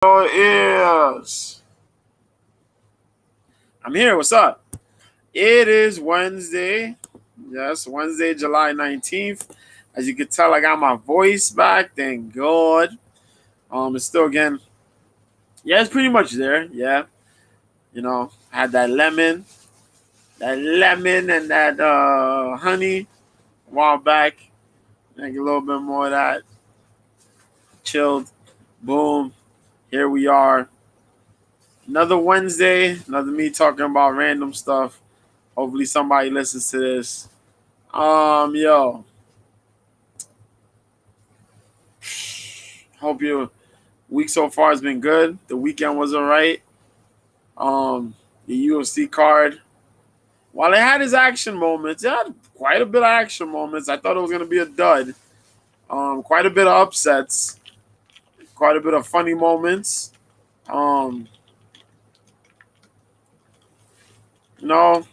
Is I'm here. What's up? It is Wednesday. Yes, Wednesday, July 19th. As you can tell, I got my voice back. Thank God. It's still again. Yeah, it's pretty much there. Yeah, I had that lemon, and that honey a while back. Like a little bit more of that. Chilled. Boom. Here we are. Another Wednesday. Another me talking about random stuff. Hopefully somebody listens to this. Yo, hope your week so far has been good. The weekend was alright. The UFC card, while it had its action moments, it had quite a bit of action moments. I thought it was gonna be a dud. Quite a bit of upsets, quite a bit of funny moments. Um, you know,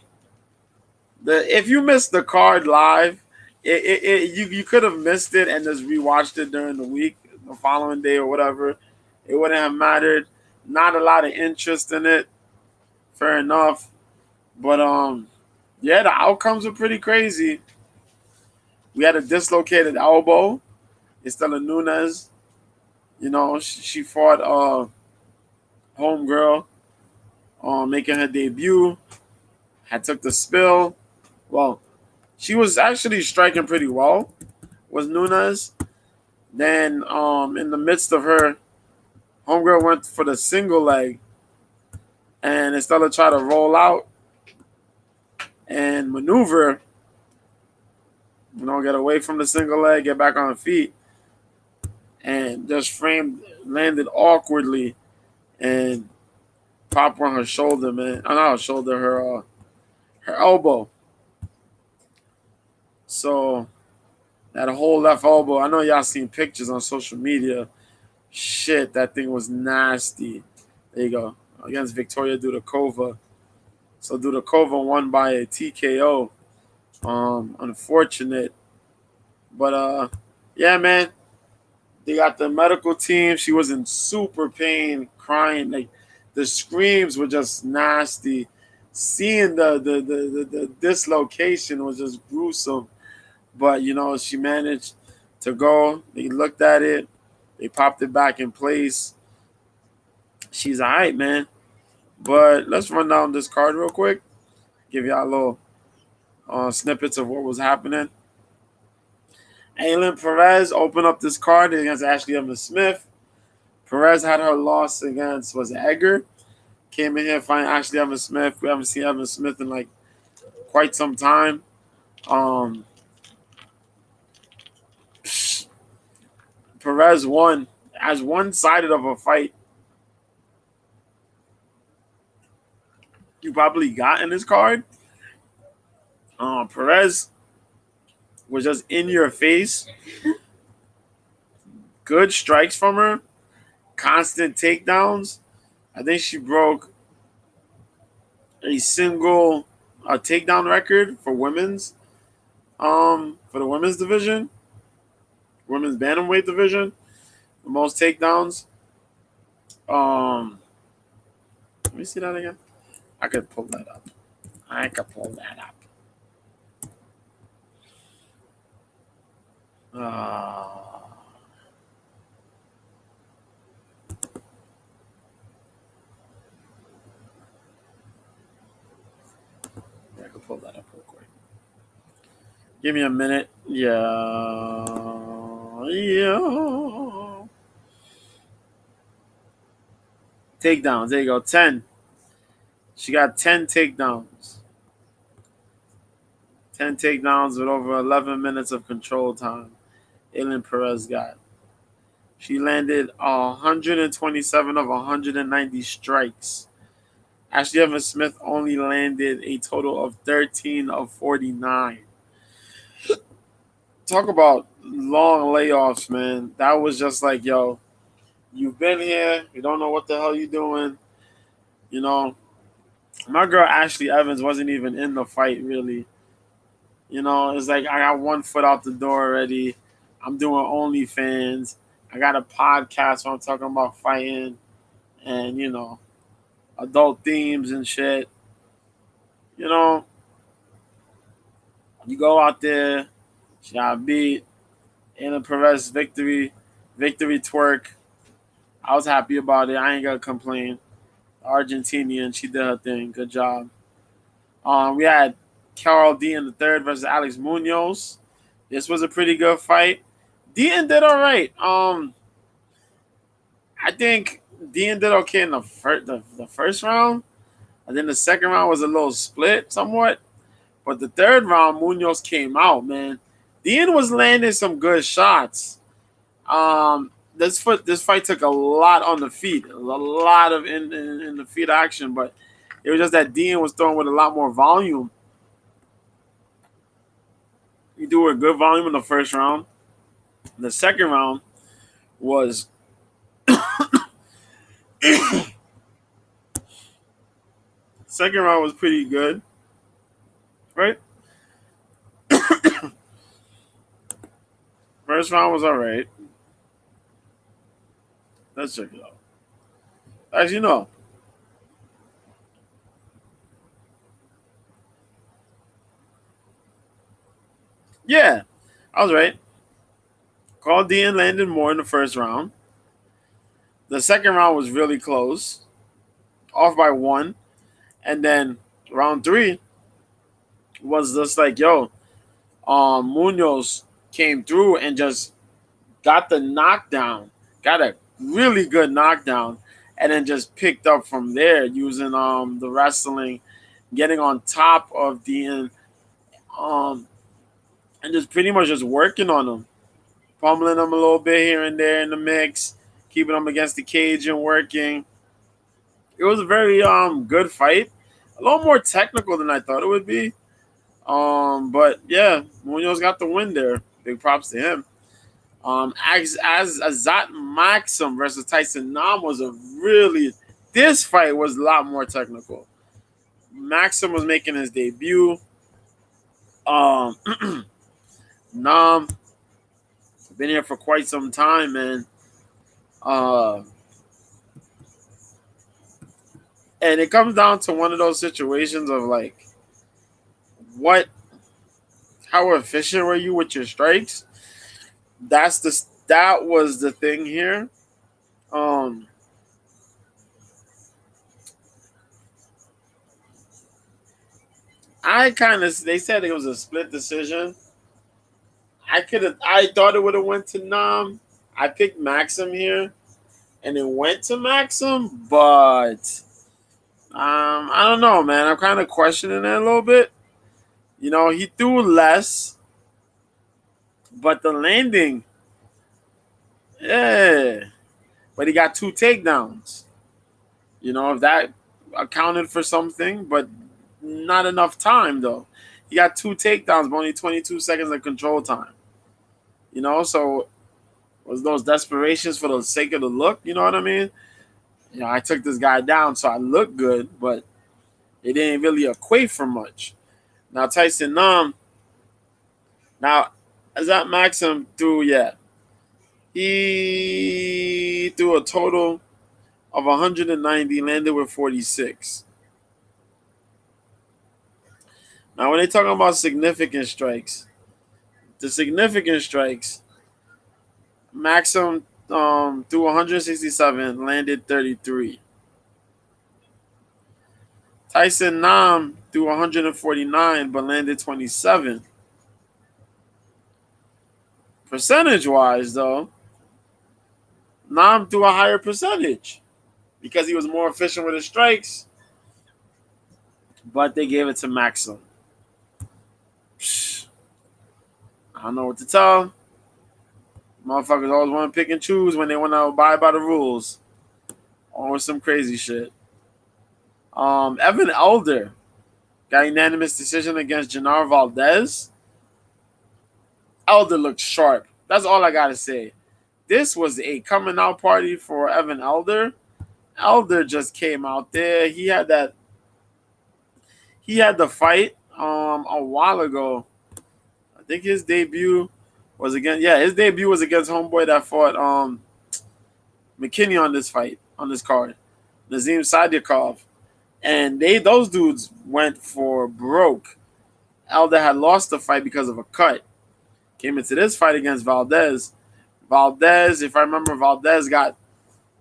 if you missed the card live, you could have missed it and just rewatched it during the week, the following day or whatever. It wouldn't have mattered. Not a lot of interest in it. Fair enough. But yeah, the outcomes were pretty crazy. We had a dislocated elbow. Estela Nunes, she fought homegirl, making her debut. Had took the spill. Well, she was actually striking pretty well. Was Nunes. Then in the midst of her, homegirl went for the single leg, and Estela tried to roll out and maneuver. Get away from the single leg, get back on her feet, and just landed awkwardly and popped on her shoulder, man. Not her shoulder, her elbow. So that whole left elbow, I know y'all seen pictures on social media. Shit, that thing was nasty. There you go. Against Victoria Dudakova. So Dudakova won by a TKO. Unfortunate. But yeah, man. They got the medical team. She was in super pain, crying. Like the screams were just nasty. Seeing the dislocation was just gruesome. But she managed to go. They looked at it. They popped it back in place. She's all right, man. But let's run down this card real quick. Give y'all a little snippets of what was happening. Aylin Perez opened up this card against Ashley Evans Smith. Perez had her loss against, was it Edgar? Came in here fighting Ashley Evans Smith. We haven't seen Evans Smith in like quite some time. Perez won as one-sided of a fight you probably got in this card. Perez was just in your face. Good strikes from her. Constant takedowns. I think she broke a single takedown record for the women's division, women's bantamweight division, the most takedowns. Let me see that again. I could pull that up. I could pull that up real quick. Give me a minute. Yeah. Takedowns. There you go. 10. She got 10 takedowns. 10 takedowns with over 11 minutes of control time. Aylin Perez got. She landed 127 of 190 strikes. Ashley Evans Smith only landed a total of 13 of 49. Talk about long layoffs, man. That was just like, yo, you've been here. You don't know what the hell you're doing. My girl Ashley Evans wasn't even in the fight, really. It's like I got one foot out the door already. I'm doing OnlyFans. I got a podcast where I'm talking about fighting. and adult themes and shit. You know, you go out there, she got beat in a Perez victory twerk. I was happy about it. I ain't gonna complain. Argentinian, she did her thing. Good job. We had Carol Dean the third versus Alex Munoz. This was a pretty good fight. Dean did all right. I think Dean did okay in the first round. And then the second round was a little split somewhat. But the third round, Munoz came out, man. Dean was landing some good shots. This fight took a lot on the feet, a lot of in the feet action, but it was just that Dean was throwing with a lot more volume. He threw a good volume in the first round. The second round was second round was pretty good, right? First round was all right. Let's check it out. Actually, no. Yeah, I was right. Carl Dean landed more in the first round. The second round was really close, off by one. And then round three was just like, yo, Munoz came through and just got the knockdown, got a really good knockdown, and then just picked up from there using the wrestling, getting on top of the um and just pretty much just working on him, pummeling him a little bit here and there in the mix, keeping him against the cage and working. It was a very good fight, a little more technical than I thought it would be. But yeah, Munoz got the win there. Big props to him. As Azat Maxim versus Tyson Nam was a really this fight was a lot more technical. Maxim was making his debut. Um, Nam been here for quite some time, man. Uh, and it comes down to one of those situations of like, what, how efficient were you with your strikes? That was the thing here. Um, I kind of they said it was a split decision. I thought it would have went to Nam. I picked Maxim here, and it went to Maxim, but I don't know, man. I'm kind of questioning it a little bit. He threw less, but the landing, yeah. But he got two takedowns. If that accounted for something, but not enough time though. He got two takedowns, but only 22 seconds of control time. So was those desperations for the sake of the look? You know what I mean? I took this guy down, so I look good, but it didn't really equate for much. Now Tyson now as that Maxim threw, yeah, he threw a total of 190, landed with 46. Now when they talking about significant strikes, the significant strikes, Maxim threw 167, landed 33. Tyson Nam threw 149, but landed 27. Percentage wise, though, Nam threw a higher percentage because he was more efficient with his strikes, but they gave it to Maxim. I don't know what to tell. Motherfuckers always want to pick and choose when they want to abide by the rules. Or some crazy shit. Evan Elder got unanimous decision against Janar Valdez. Elder looked sharp. That's all I gotta say. This was a coming out party for Evan Elder. Elder just came out there. He had the fight a while ago. I think his debut was against homeboy that fought McKinney on this card. Nazim Sadyakov, and those dudes went for broke. Elder had lost the fight because of a cut. Came into this fight against Valdez. Valdez, if I remember, Valdez got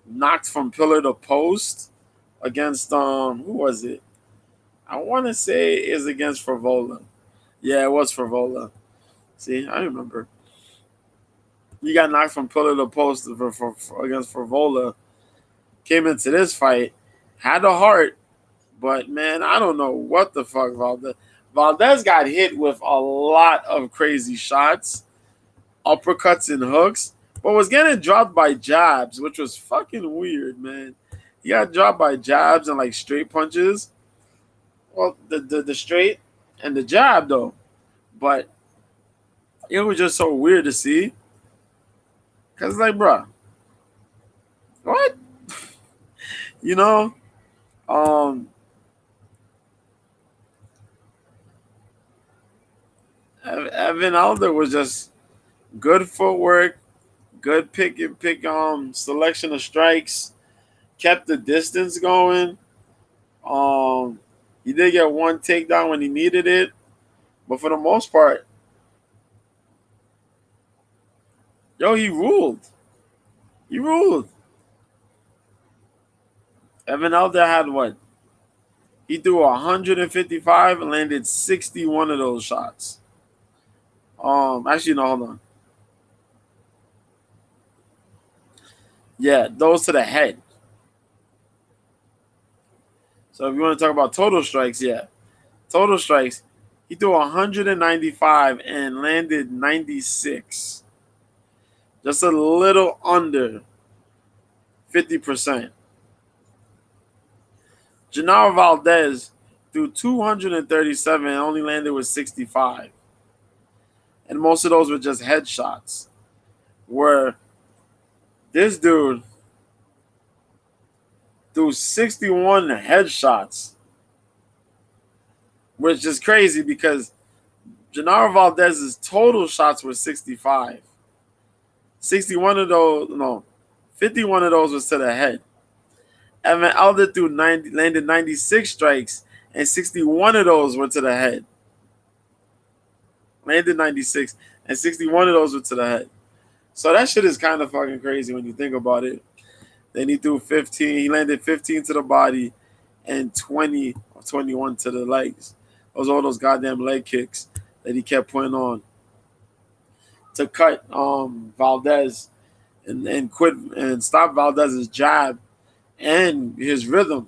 knocked from pillar to post against who was it? I want to say is against Favola. Yeah, it was Favola. See, I remember. He got knocked from pillar to post against Favola. Came into this fight, had the heart, but man, I don't know what the fuck Valdez. Valdez got hit with a lot of crazy shots, uppercuts and hooks, but was getting dropped by jabs, which was fucking weird, man. He got dropped by jabs and like straight punches. Well, the straight and the jab though, but it was just so weird to see. Cause like, bruh, what? You know, um, Evan Elder was just good footwork, good pick selection of strikes, kept the distance going. Um, he did get one takedown when he needed it, but for the most part, yo, he ruled. He ruled. Evan Elder had what? He threw 155 and landed 61 of those shots. Actually, no, hold on. Yeah, those to the head. So if you want to talk about total strikes, yeah. Total strikes, he threw 195 and landed 96. Just a little under 50%. Genaro Valdez threw 237 and only landed with 65. And most of those were just headshots. Where this dude threw 61 headshots, which is crazy because Genaro Valdez's total shots were 65. 61 of those, no, 51 of those was to the head. Evan Elder threw landed 96 strikes, and 61 of those were to the head. Landed 96, and 61 of those were to the head. So that shit is kind of fucking crazy when you think about it. Then he threw 15. He landed 15 to the body and 20 or 21 to the legs. Those are all those goddamn leg kicks that he kept putting on to cut Valdez and quit and stop Valdez's jab and his rhythm,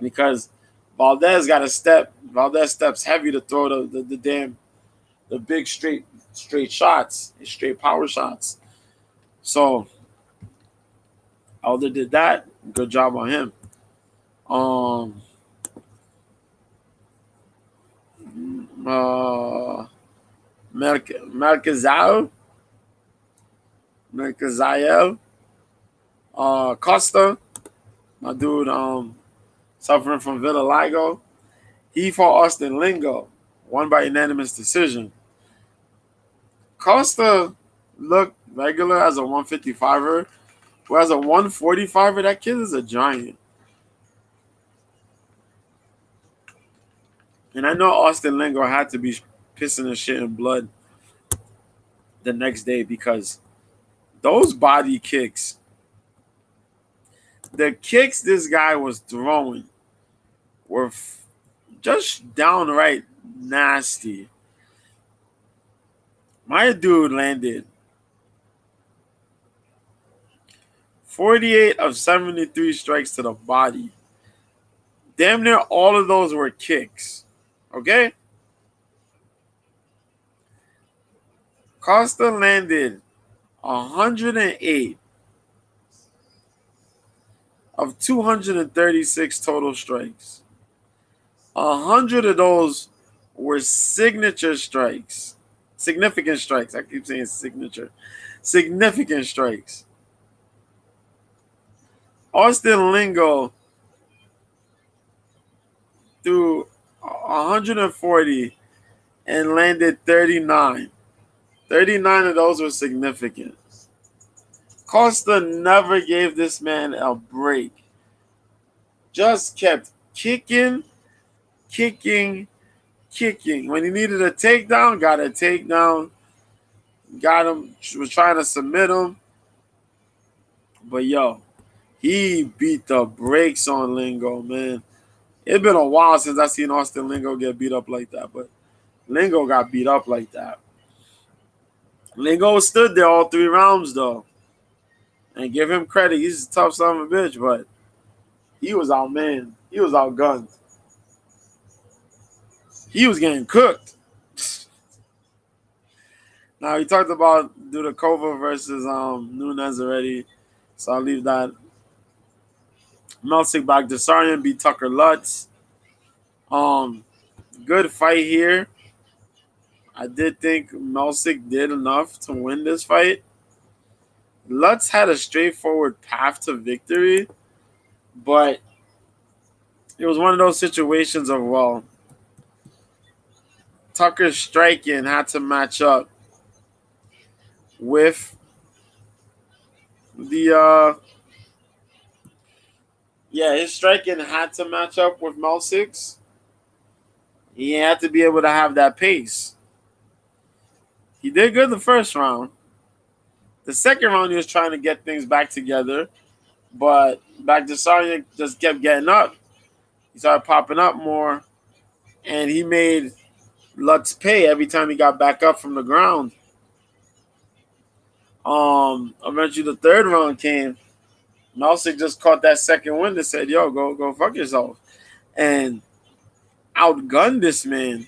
because Valdez got a step. Valdez steps heavy to throw the big straight shots, straight power shots. So Elder did that. Good job on him. Merkazayev, Costa, my dude, suffering from vitiligo. He fought Austin Lingo, won by unanimous decision. Costa looked regular as a 155er, but as a 145er, that kid is a giant. And I know Austin Lingo had to be pissing his shit in blood the next day because those body kicks, the kicks this guy was throwing were just downright nasty. My dude landed 48 of 73 strikes to the body. Damn near all of those were kicks. Okay? Costa landed 108 of 236 total strikes. 100 of those were signature strikes. Significant strikes. I keep saying signature. Significant strikes. Austin Lingo threw 140 and landed 39. 39 of those were significant. Costa never gave this man a break. Just kept kicking, kicking, kicking. When he needed a takedown, got a takedown. Got him, was trying to submit him. But yo, he beat the brakes on Lingo, man. It's been a while since I seen Austin Lingo get beat up like that, but Lingo got beat up like that. Lingo stood there all 3 rounds though. And give him credit, he's a tough son of a bitch, but he was outmanned. He was outgunned. He was getting cooked. Now, we talked about Dudakova versus Nunes already, so I'll leave that. Melsic Bagdasaryan beat Tucker Lutz. Good fight here. I did think Melsic did enough to win this fight. Lutz had a straightforward path to victory, but it was one of those situations of, well, Tucker's striking had to match up with the his striking had to match up with Melsic's. He had to be able to have that pace. He did good the first round. The second round, he was trying to get things back together, but Bagdasaryan just kept getting up. He started popping up more, and he made Lutz pay every time he got back up from the ground. Eventually, the third round came. Melsic just caught that second wind and said, "Yo, go fuck yourself," and outgunned this man.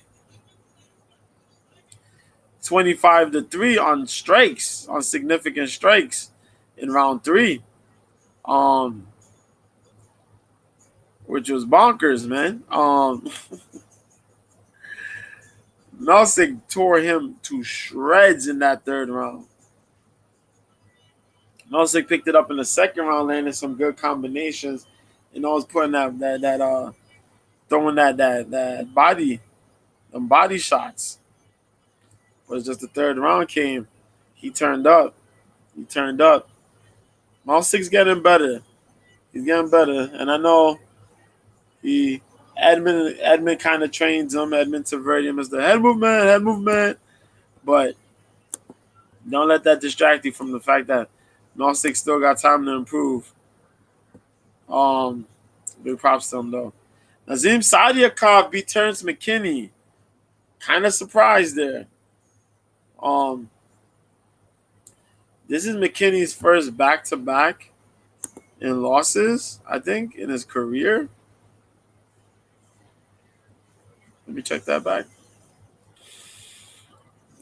25-3 on strikes, on significant strikes in round 3. Which was bonkers, man. Melsic tore him to shreds in that third round. Melsic picked it up in the second round, landing some good combinations, and I was putting throwing that body shots. But just the third round came, he turned up. Melsic's getting better. He's getting better, and I know Edmund kind of trains him. Edmund Taverdium is the head movement. But don't let that distract you from the fact that Melsic still got time to improve. Big props to him though. Nazim Sadiakov beat Terrence McKinney. Kind of surprised there. This is McKinney's first back-to-back in losses, I think, in his career. Let me check that back.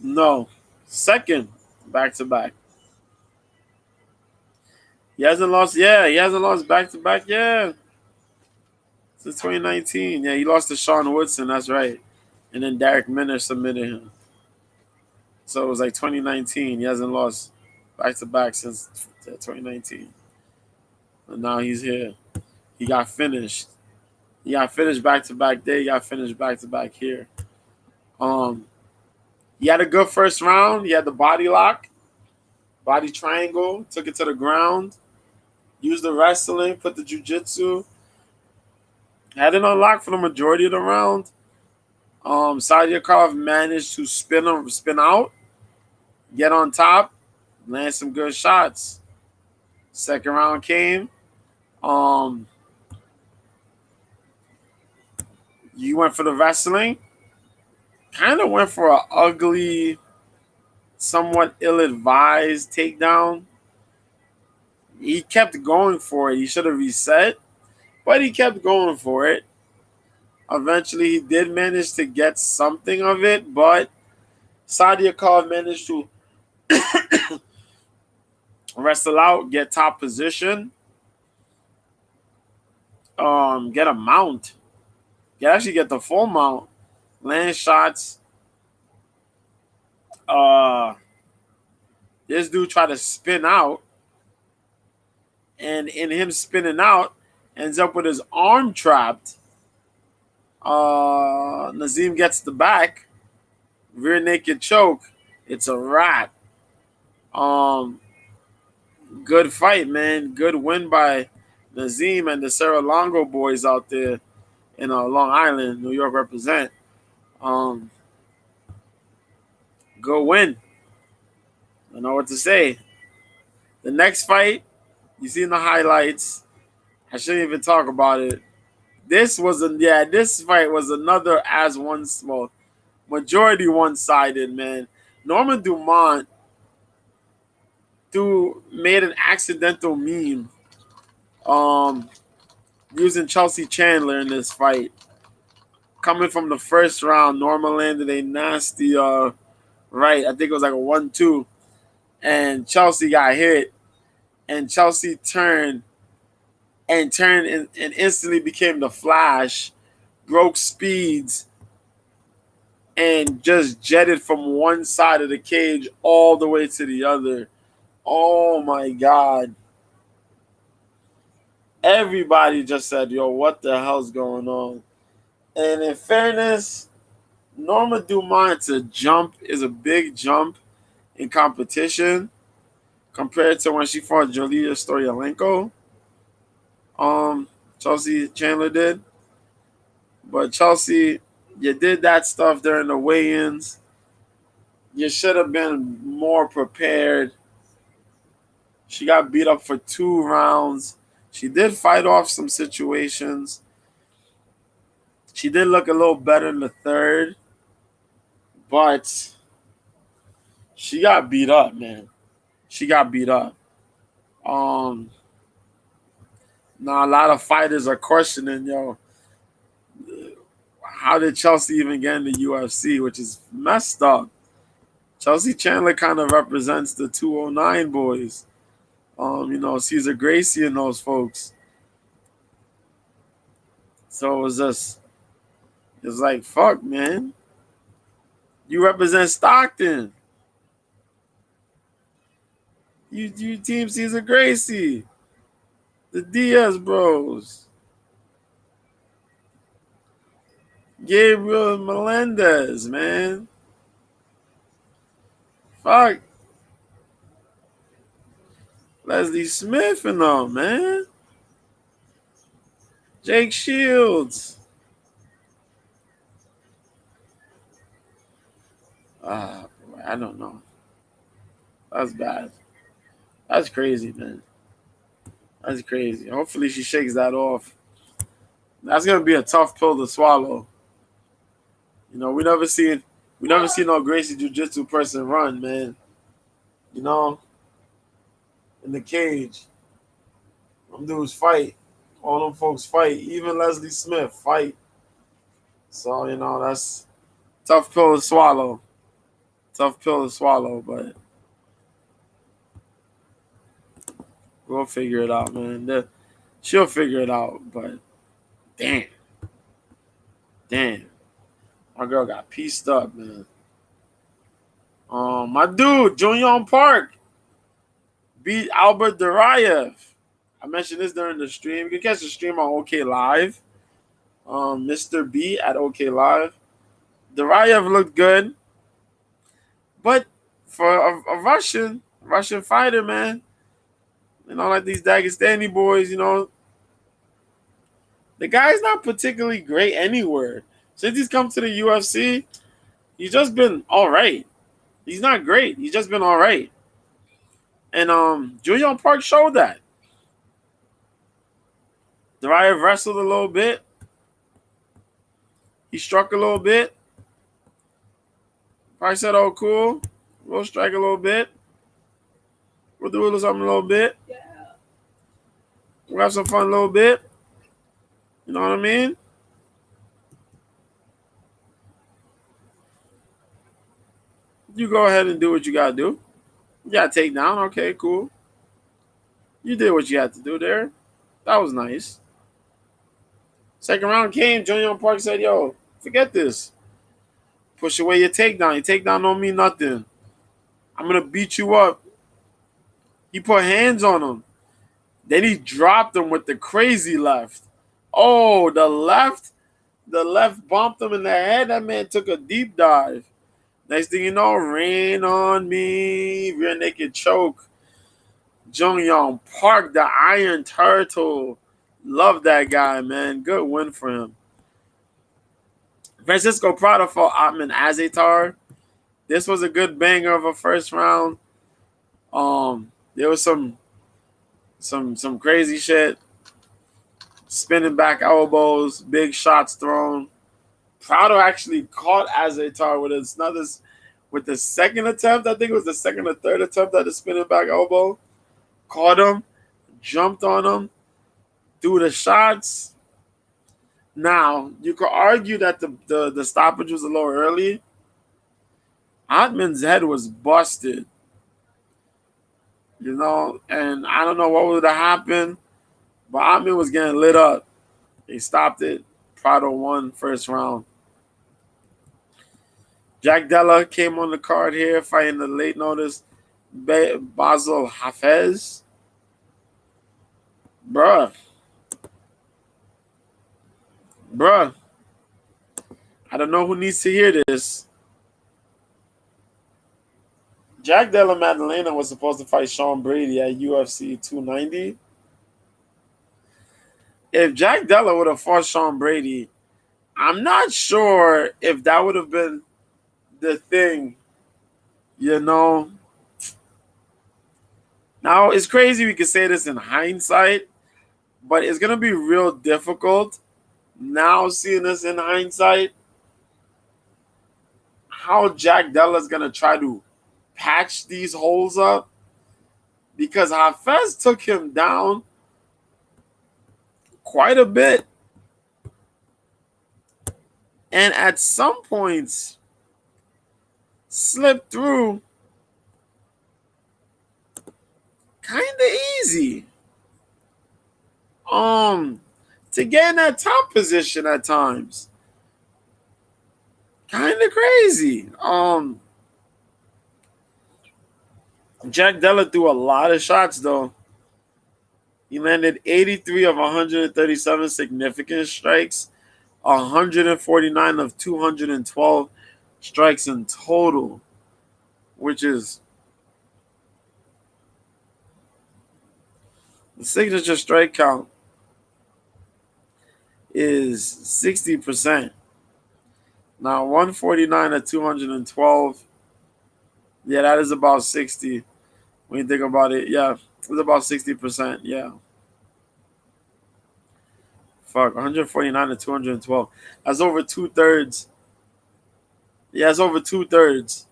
No. Second back-to-back. He hasn't lost back-to-back, since 2019. Yeah, he lost to Sean Woodson, that's right. And then Derek Minner submitted him. So it was like 2019. He hasn't lost back-to-back since 2019. And now he's here. He got finished. He got finished back-to-back there. He got finished back-to-back here. He had a good first round. He had the body lock, body triangle, took it to the ground, used the wrestling, put the jiu-jitsu. Had it unlocked for the majority of the round. Sadiakov managed to spin out, get on top, land some good shots. Second round came. You went for the wrestling. Kind of went for an ugly, somewhat ill-advised takedown. He kept going for it. He should have reset, but he kept going for it. Eventually, he did manage to get something of it, but Sadiakov managed to wrestle out, get top position, get a mount. Actually get the full mount, land shots. This dude tried to spin out, and in him spinning out, ends up with his arm trapped. Nazim gets the back, rear naked choke. It's a wrap. Good fight, man. Good win by Nazim and the Sarah Longo boys out there in Long Island, New York represent. Um, Go win. I don't know what to say. The next fight, you seen the highlights. I shouldn't even talk about it. This fight was another as one small majority one sided, man. Norman Dumont made an accidental meme um using Chelsea Chandler in this fight. Coming from the first round, Norman landed a nasty right. I think it was like a 1-2. And Chelsea got hit. And Chelsea turned and instantly became the Flash, broke speeds, and just jetted from one side of the cage all the way to the other. Oh my God. Everybody just said, yo, what the hell's going on? And in fairness, Norma Dumont's jump is a big jump in competition compared to when she fought Julia Storyalenko. Chelsea Chandler did. But Chelsea, you did that stuff during the weigh-ins. You should have been more prepared. She got beat up for 2 rounds. She did fight off some situations. She did look a little better in the third, but she got beat up, man. She got beat up. Now a lot of fighters are questioning, yo, how did Chelsea even get in the UFC, which is messed up. Chelsea Chandler kind of represents the 209 boys. Caesar Gracie and those folks. So it's like, fuck, man. You represent Stockton. You team Caesar Gracie. The Diaz bros. Gabriel Melendez, man. Fuck. Leslie Smith and all, man. Jake Shields. I don't know. That's bad. That's crazy, man. That's crazy. Hopefully she shakes that off. That's gonna be a tough pill to swallow. We never seen no Gracie Jiu-Jitsu person run, man. In the cage. Them dudes fight. All them folks fight. Even Leslie Smith fight. So, that's tough pill to swallow. Tough pill to swallow, but we'll figure it out, man. She'll figure it out, but damn. My girl got pieced up, man. My dude, Junion Park, beat Albert Duraev. I mentioned this during the stream. You can catch the stream on OK Live. Mr. B at OK Live. Duraev looked good. But for a Russian fighter, man, like these Dagestani boys, the guy's not particularly great anywhere. Since he's come to the UFC, he's just been all right. He's not great. He's just been all right. And Julian Park showed that. Duraev wrestled a little bit. He struck a little bit. Probably said, oh, cool. We'll strike a little bit. We'll do a little something a little bit. Yeah. We'll have some fun a little bit. You know what I mean? You go ahead and do what you got to do. You got to take down. Okay, cool. You did what you had to do there. That was nice. Second round came. Julian Park said, yo, forget this. Push away your takedown. Your takedown don't mean nothing. I'm going to beat you up. He put hands on him. Then he dropped him with the crazy left. Oh, the left bumped him in the head. That man took a deep dive. Next thing you know, rain on me, rear naked choke. Jung Young Park, the Iron Turtle, Love that guy, man. Good win for him. Francisco Prado fought Otman Azatar. This was a good banger of a first round. There was some crazy shit, spinning back elbows, big shots thrown. Prado actually caught Azatar with the second attempt. I think it was the second or third attempt at the spinning back elbow. Caught him, jumped on him, threw the shots. Now you could argue that the stoppage was a little early. Otman's head was busted, and I don't know what would have happened, but Otman was getting lit up. They stopped it. Prado won first round. Jack Della came on the card here, fighting the late notice Basil Hafez. Bruh. I don't know who needs to hear this. Jack Della Maddalena was supposed to fight Sean Brady at UFC 290. If Jack Della would have fought Sean Brady, I'm not sure if that would have been the thing, Now, it's crazy we could say this in hindsight, but it's going to be real difficult now seeing this in hindsight, how Jack Della's going to try to patch these holes up, because Hafez took him down quite a bit. And at some points, slipped through kind of easy. To get in that top position at times. Kind of crazy. Jack Della threw a lot of shots, though. He landed 83 of 137 significant strikes, 149 of 212 strikes in total, which is the signature strike count is 60%. Now, 149 of 212, yeah, that is about 60. When you think about it, yeah, it's about 60%, yeah. Fuck, 149 to 212. That's over 2/3. Yeah, it's over 2/3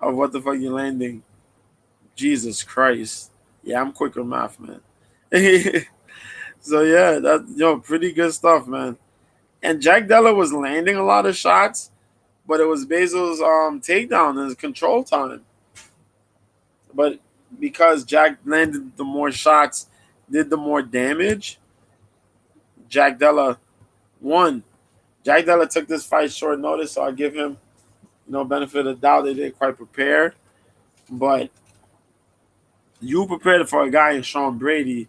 of what the fuck you're landing. Jesus Christ. Yeah, I'm quick with math, man. So yeah, pretty good stuff, man. And Jack Della was landing a lot of shots, but it was Basil's takedown and his control time. But because Jack landed the more shots, did the more damage, Jack Della won. Jack Della took this fight short notice, so I give him, benefit of the doubt. They didn't quite prepare. But you prepared for a guy in Sean Brady.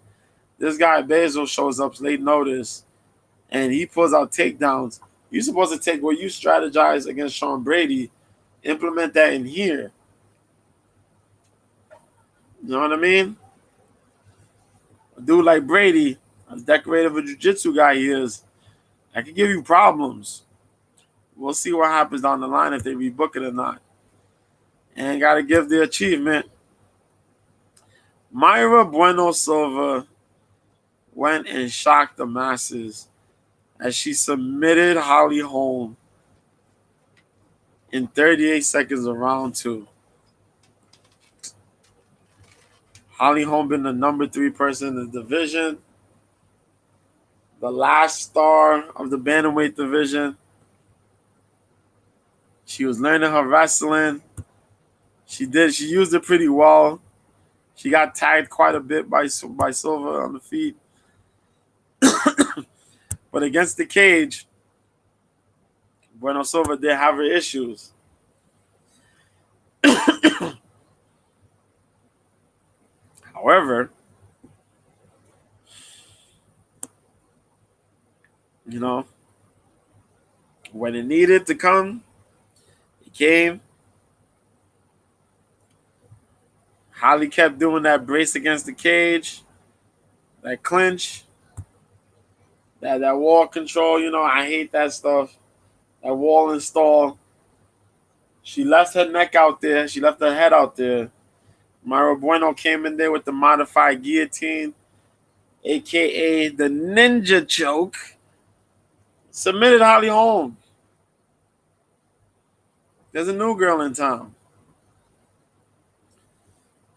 This guy, Basil, shows up late notice, and he pulls out takedowns. You're supposed to take what you strategize against Sean Brady, implement that in here. You know what I mean? A dude like Brady, as decorative a jiu-jitsu guy he is, that could give you problems. We'll see what happens down the line if they rebook it or not. And got to give the achievement. Mayra Bueno Silva went and shocked the masses as she submitted Holly Holm in 38 seconds of round 2. Holly Holm been the number 3 person in the division, the last star of the bantamweight division. She was learning her wrestling. She used it pretty well. She got tagged quite a bit by Silva on the feet. But against the cage, Bueno Silva did have her issues. However, when it needed to come, it came. Holly kept doing that brace against the cage, that clinch. That wall control, I hate that stuff. That wall install. She left her neck out there. She left her head out there. Myra Bueno came in there with the modified guillotine, aka the ninja choke. Submitted Holly Holm. There's a new girl in town.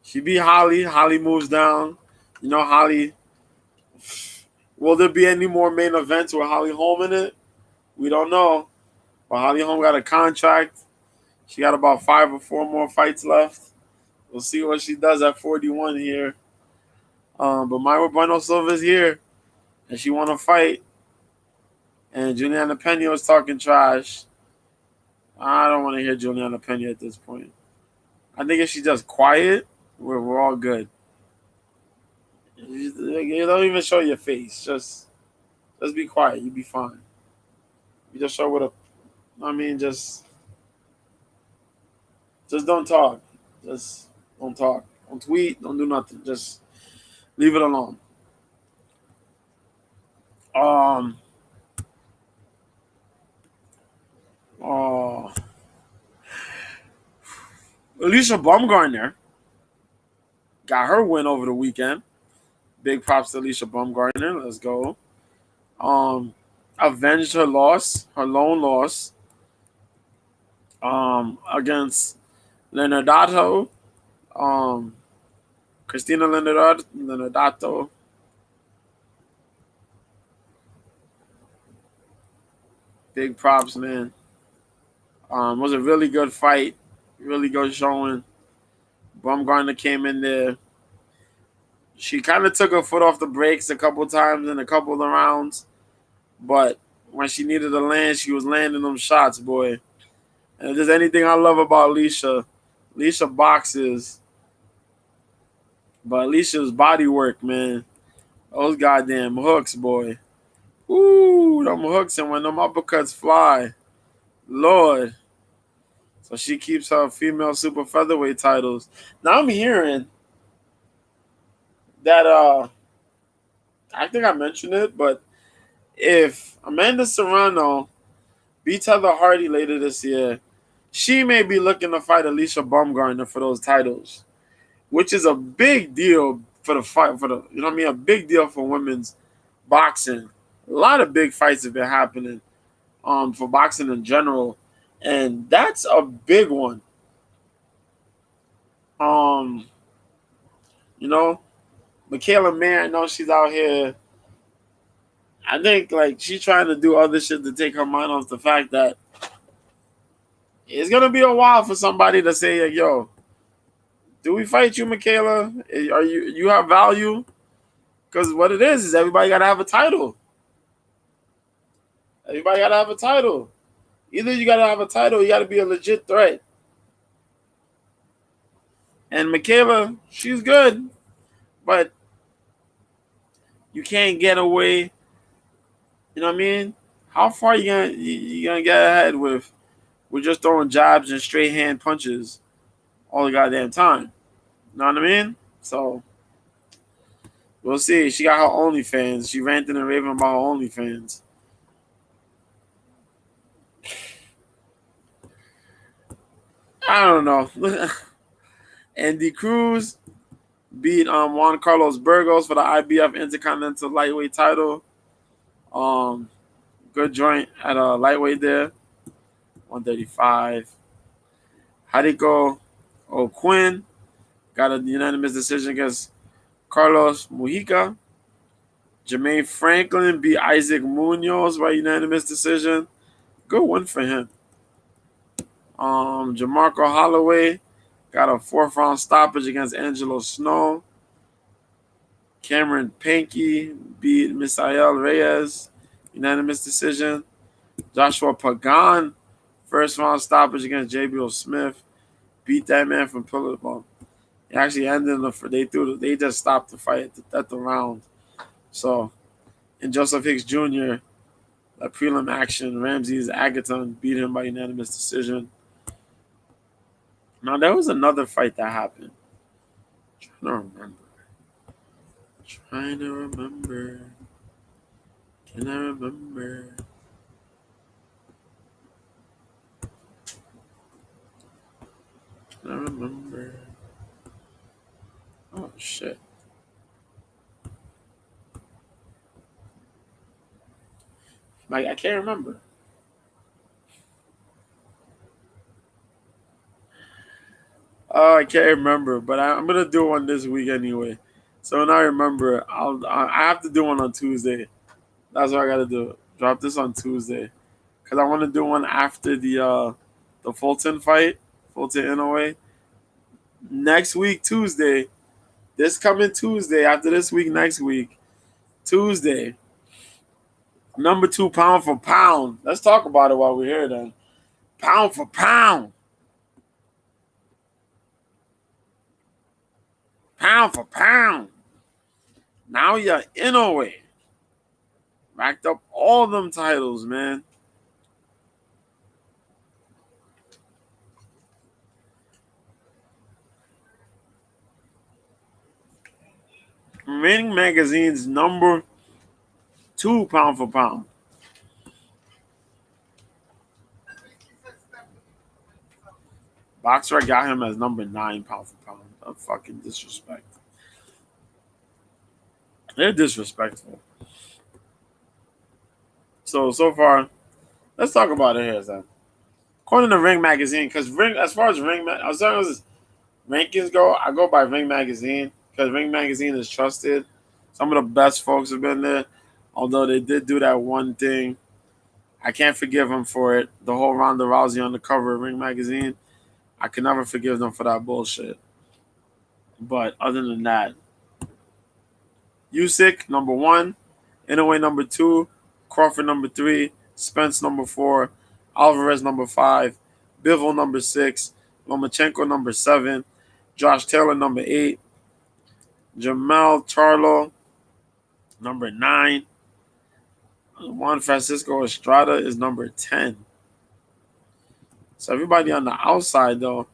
She beat Holly. Holly moves down. Holly. Will there be any more main events with Holly Holm in it? We don't know. But Holly Holm got a contract. She got about 5 or 4 more fights left. We'll see what she does at 41 here. But Myra Bueno Silva's here, and she want to fight. And Juliana Pena was talking trash. I don't want to hear Juliana Pena at this point. I think if she's just quiet, we're all good. You don't even show your face. Just be quiet. You'll be fine. You just show what up. Just don't talk. Just don't talk. Don't tweet. Don't do nothing. Just leave it alone. Alicia Baumgartner got her win over the weekend. Big props to Alicia Baumgartner. Let's go. Avenged her loss, her lone loss, against Leonardato. Christina Leonardato. Big props, man. Was a really good fight. Really good showing. Baumgartner came in there. She kind of took her foot off the brakes a couple times in a couple of the rounds. But when she needed to land, she was landing them shots, boy. And if there's anything I love about Alicia boxes. But Alicia's body work, man. Those goddamn hooks, boy. Ooh, them hooks, and when them uppercuts fly. Lord. So she keeps her female super featherweight titles. Now I'm hearing that I think I mentioned it, but if Amanda Serrano beats Heather Hardy later this year, she may be looking to fight Alicia Baumgartner for those titles, which is a big deal for the fight, a big deal for women's boxing. A lot of big fights have been happening for boxing in general, and that's a big one. Michaela Mayer, I know she's out here. I think she's trying to do other shit to take her mind off the fact that it's gonna be a while for somebody to say, "Yo, do we fight you, Michaela? Are you have value?" Because what it is everybody gotta have a title. Everybody gotta have a title. Either you gotta have a title, or you gotta be a legit threat. And Michaela, she's good, but you can't get away. You know what I mean? How far are you gonna get ahead with just throwing jabs and straight hand punches all the goddamn time? You know what I mean? So we'll see. She got her OnlyFans. She ranting and raving about her OnlyFans. I don't know. Andy Cruz beat Juan Carlos Burgos for the IBF Intercontinental Lightweight title. Good joint at a lightweight there. 135. Hariko O'Quinn got a unanimous decision against Carlos Mujica. Jermaine Franklin beat Isaac Munoz by unanimous decision. Good win for him. Jamarco Holloway got a 4th-round stoppage against Angelo Snow. Cameron Pankey beat Misael Reyes. Unanimous decision. Joshua Pagan, 1st-round stoppage against JBL Smith. Beat that man from pillar bump. He actually ended they just stopped the fight at the round. So, and Joseph Hicks Jr., that prelim action, Ramses Agaton beat him by unanimous decision. Now, there was another fight that happened. I'm trying to remember. And I remember. I remember. Oh shit. Like I can't remember. Oh, I can't remember, but I'm gonna do one this week anyway. So when I remember, I have to do one on Tuesday. That's what I gotta do. Drop this on Tuesday because I want to do one after the Fulton fight, Fulton Inoue. Next week Tuesday, this coming Tuesday after this week next week Tuesday. Number two, pound for pound. Let's talk about it while we're here. Then pound for pound, pound for pound. Now you're Inoue racked up all them titles, man. Remaining magazine's number two, pound for pound. Boxer got him as number nine, pound for pound. A fucking disrespect. They're disrespectful. So far, let's talk about it here, then. According to Ring Magazine, because as far as as far as rankings go, I go by Ring Magazine because Ring Magazine is trusted. Some of the best folks have been there, although they did do that one thing. I can't forgive them for it. The whole Ronda Rousey on the cover of Ring Magazine, I can never forgive them for that bullshit. But other than that, Usyk number one, Inoue number two, Crawford number three, Spence number four, Alvarez number five, Bivol number six, Lomachenko number seven, Josh Taylor number eight, Jamel Charlo number nine, Juan Francisco Estrada is number 10. So everybody on the outside though,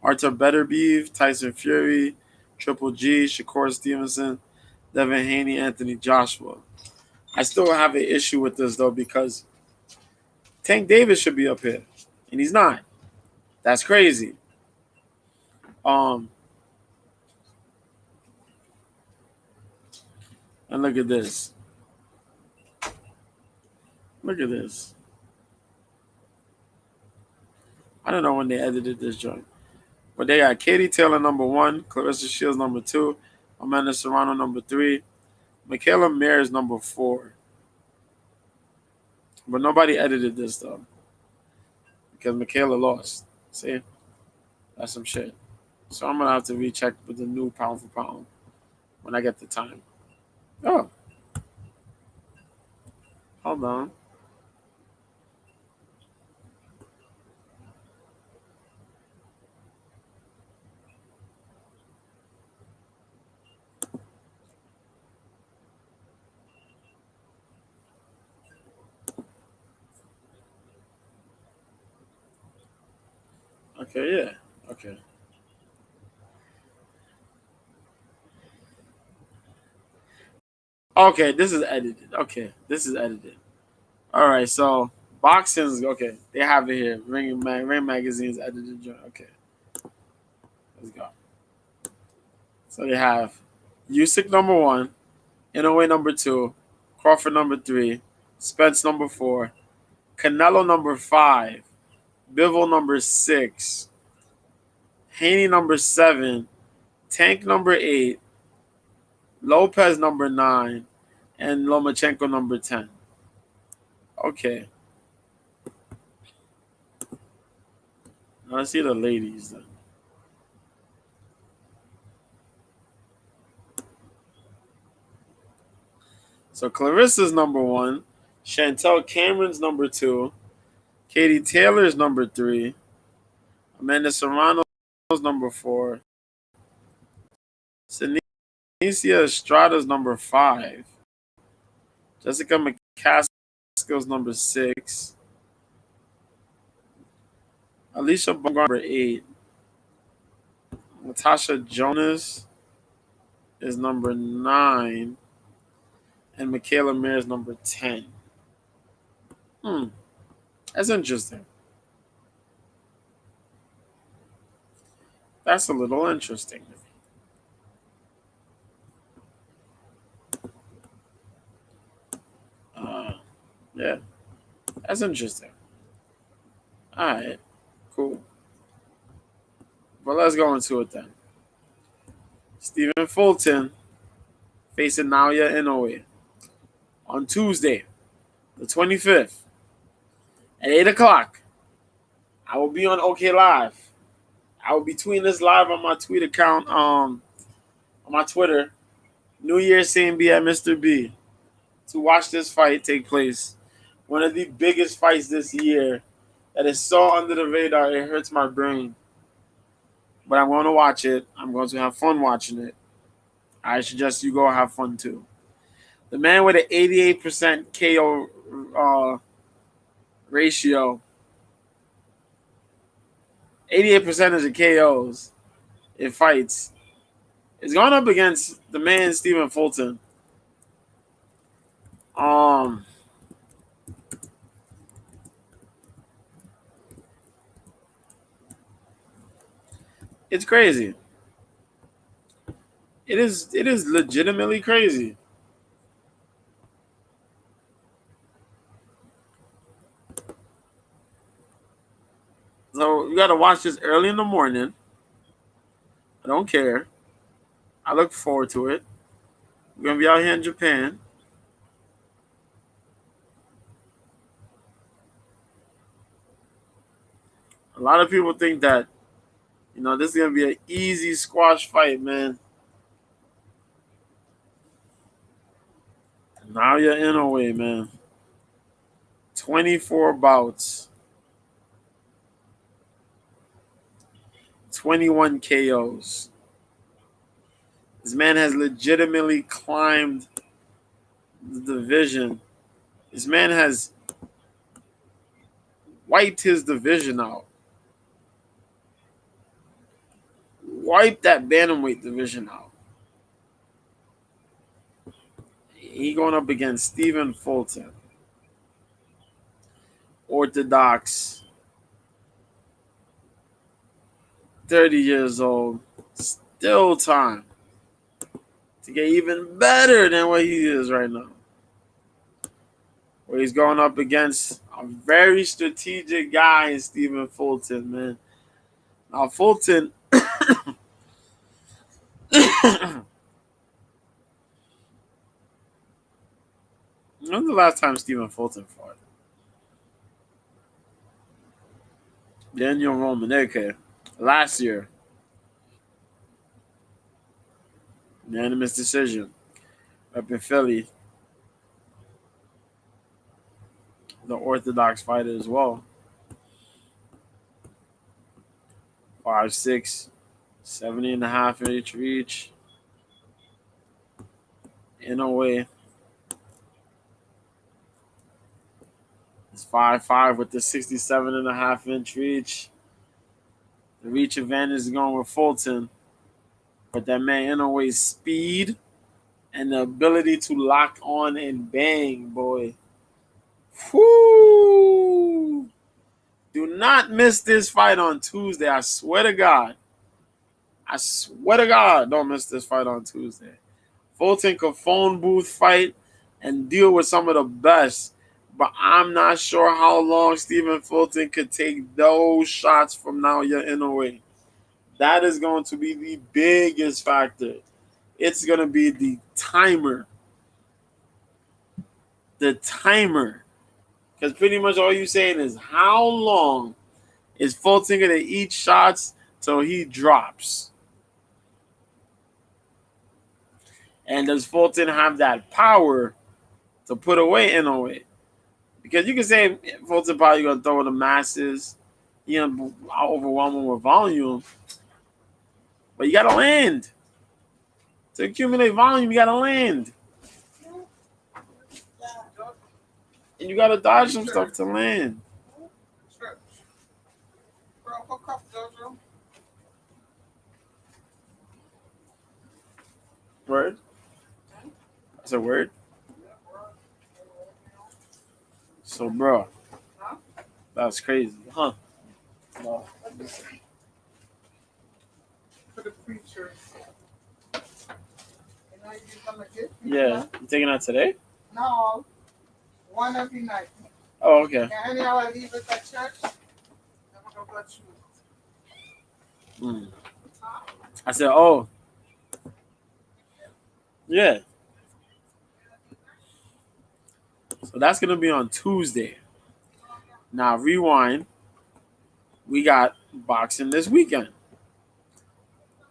Arthur Beterbiev, Tyson Fury, Triple G, Shakur Stevenson, Devin Haney, Anthony Joshua. I still have an issue with this though because Tank Davis should be up here, and he's not. That's crazy. Um, and look at this. Look at this. I don't know when they edited this joint, but they got Katie Taylor number one, Clarissa Shields number two, Amanda Serrano number three, Michaela Mears number four. But nobody edited this though because Michaela lost. See, that's some shit. So I'm gonna have to recheck with the new pound for pound when I get the time. Oh, hold on. Okay, yeah. Okay. Okay, this is edited. Okay, this is edited. All right, so boxing's okay. They have it here. Ring Magazine's edited joint. Okay, let's go. So they have Usyk number one, Inoue number two, Crawford number three, Spence number four, Canelo number five, Bivol number six, Haney number seven, Tank number eight, Lopez number nine, and Lomachenko number 10. Okay, now let's see the ladies then. So Clarissa's number one, Chantel Cameron's number two, Katie Taylor's number three, Amanda Serrano's number four, Senicia Estrada's number five, Jessica McCaskill's number six, Alicia Baumgartner number eight, Natasha Jonas is number nine, and Michaela Mir is number 10. That's interesting. That's a little interesting. Uh, yeah, that's interesting. All right, cool. But let's go into it then. Stephen Fulton facing Naoya Inoue on Tuesday, the 25th at 8 o'clock. I will be on OK Live. I will be tweeting this live on my tweet account, on my Twitter. New Year's same be at Mr. B to watch this fight take place. One of the biggest fights this year that is so under the radar, it hurts my brain. But I'm going to watch it. I'm going to have fun watching it. I suggest you go have fun too. The man with an 88% KO ratio, 88 percentage of KOs in fights, is going up against the man Stephen Fulton. It's crazy. It is legitimately crazy. So you gotta watch this early in the morning. I don't care. I look forward to it. We're gonna be out here in Japan. A lot of people think that, this is gonna be an easy squash fight, man. Now you're in a way, man. 24 bouts, 21 KOs. This man has legitimately climbed the division. This man has wiped his division out. Wiped that bantamweight division out. He going up against Stephen Fulton. Orthodox. 30 years old. Still time to get even better than what he is right now. Where he's going up against a very strategic guy in Stephen Fulton, man. Now, Fulton, when's the last time Stephen Fulton fought? Daniel Roman, okay. Last year. Unanimous decision. Up in Philly. The Orthodox fighter as well. 5'6", 70.5 inch reach. Inoue is 5'5" with the 67.5 inch reach. The reach advantage is going with Fulton. But that man Inoue's speed and the ability to lock on and bang, boy. Whoo! Do not miss this fight on Tuesday. I swear to God. I swear to God, don't miss this fight on Tuesday. Fulton could phone booth fight and deal with some of the best. But I'm not sure how long Stephen Fulton could take those shots from Naoya Inoue. That is going to be the biggest factor. It's going to be the timer. The timer. Because pretty much all you're saying is how long is Fulton going to eat shots till he drops? And does Fulton have that power to put away Inoue? Because you can say Fulton probably going to throw the masses. I'll overwhelm him with volume. But you got to land. To accumulate volume, you got to land. And you got to dodge some stuff to land. Word? That's a word? So, bro, that's crazy, huh? No. For the preachers. You know, you become a gift. Yeah, you taking that today? No, one every night. Oh, okay. And anyhow I leave it at church, I'm going to go shoot. Mm. I said, oh, yeah. So that's gonna be on Tuesday. Now rewind. We got boxing this weekend.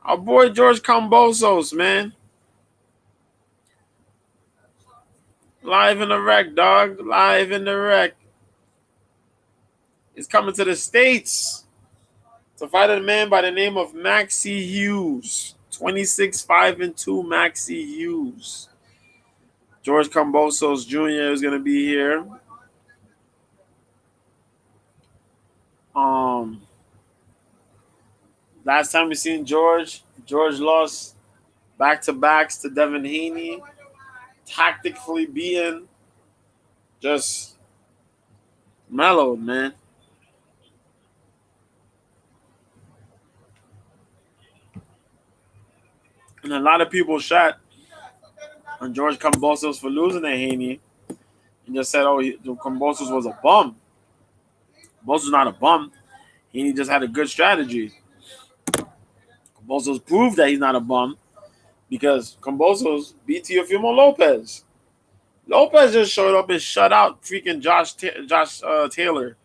Our boy George Kambosos, man. Live in the wreck, dog. Live in the wreck. He's coming to the States to fight a man by the name of Maxie Hughes. 26-5-2 Maxie Hughes. George Kambosos Jr. is going to be here. Last time we seen George lost back-to-backs to Devin Haney. Tactically beaten. Just mellowed, man. And a lot of people shot on George Kambosos for losing to Haney and just said, oh, Kambosos was a bum. Kambosos was not a bum. Haney just had a good strategy. Kambosos proved that he's not a bum because Kambosos beat Teofimo Lopez. Lopez just showed up and shut out freaking Josh Taylor.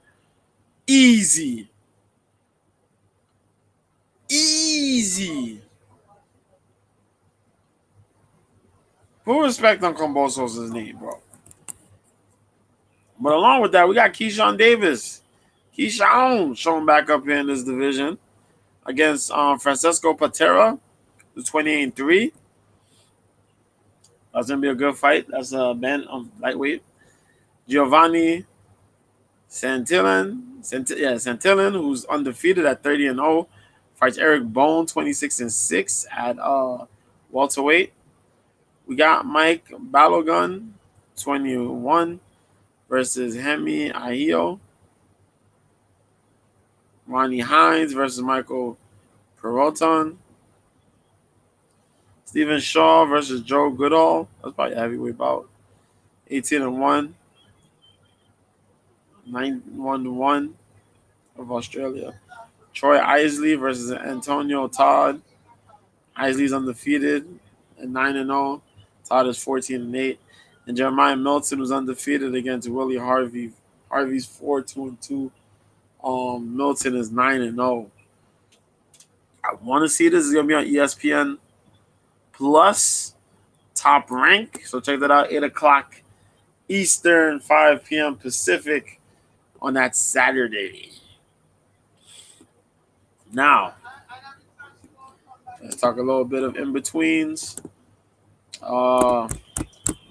Easy. Put respect on Kambosos' name, bro. But along with that, we got Keyshawn Davis. Keyshawn showing back up here in this division against Francisco Patera, who's 28-3. That's gonna be a good fight. That's a band lightweight. Giovanni Santillan, who's undefeated at 30-0, fights Eric Bone, 26-6 at welterweight. We got Mike Balogun, 21, versus Hemi Ahio. Ronnie Hines versus Michael Peroton. Stephen Shaw versus Joe Goodall. That's probably a heavyweight bout. 18-1. 9-1 of Australia. Troy Isley versus Antonio Todd. Isley's undefeated at 9-0. Todd is 14-8. And Jeremiah Milton was undefeated against Willie Harvey. Harvey's 4-2-2. Milton is 9-0. I want to see this. Is going to be on ESPN Plus, Top Rank. So check that out. 8 o'clock Eastern, 5 p.m. Pacific on that Saturday. Now, let's talk a little bit of in-betweens. Movlid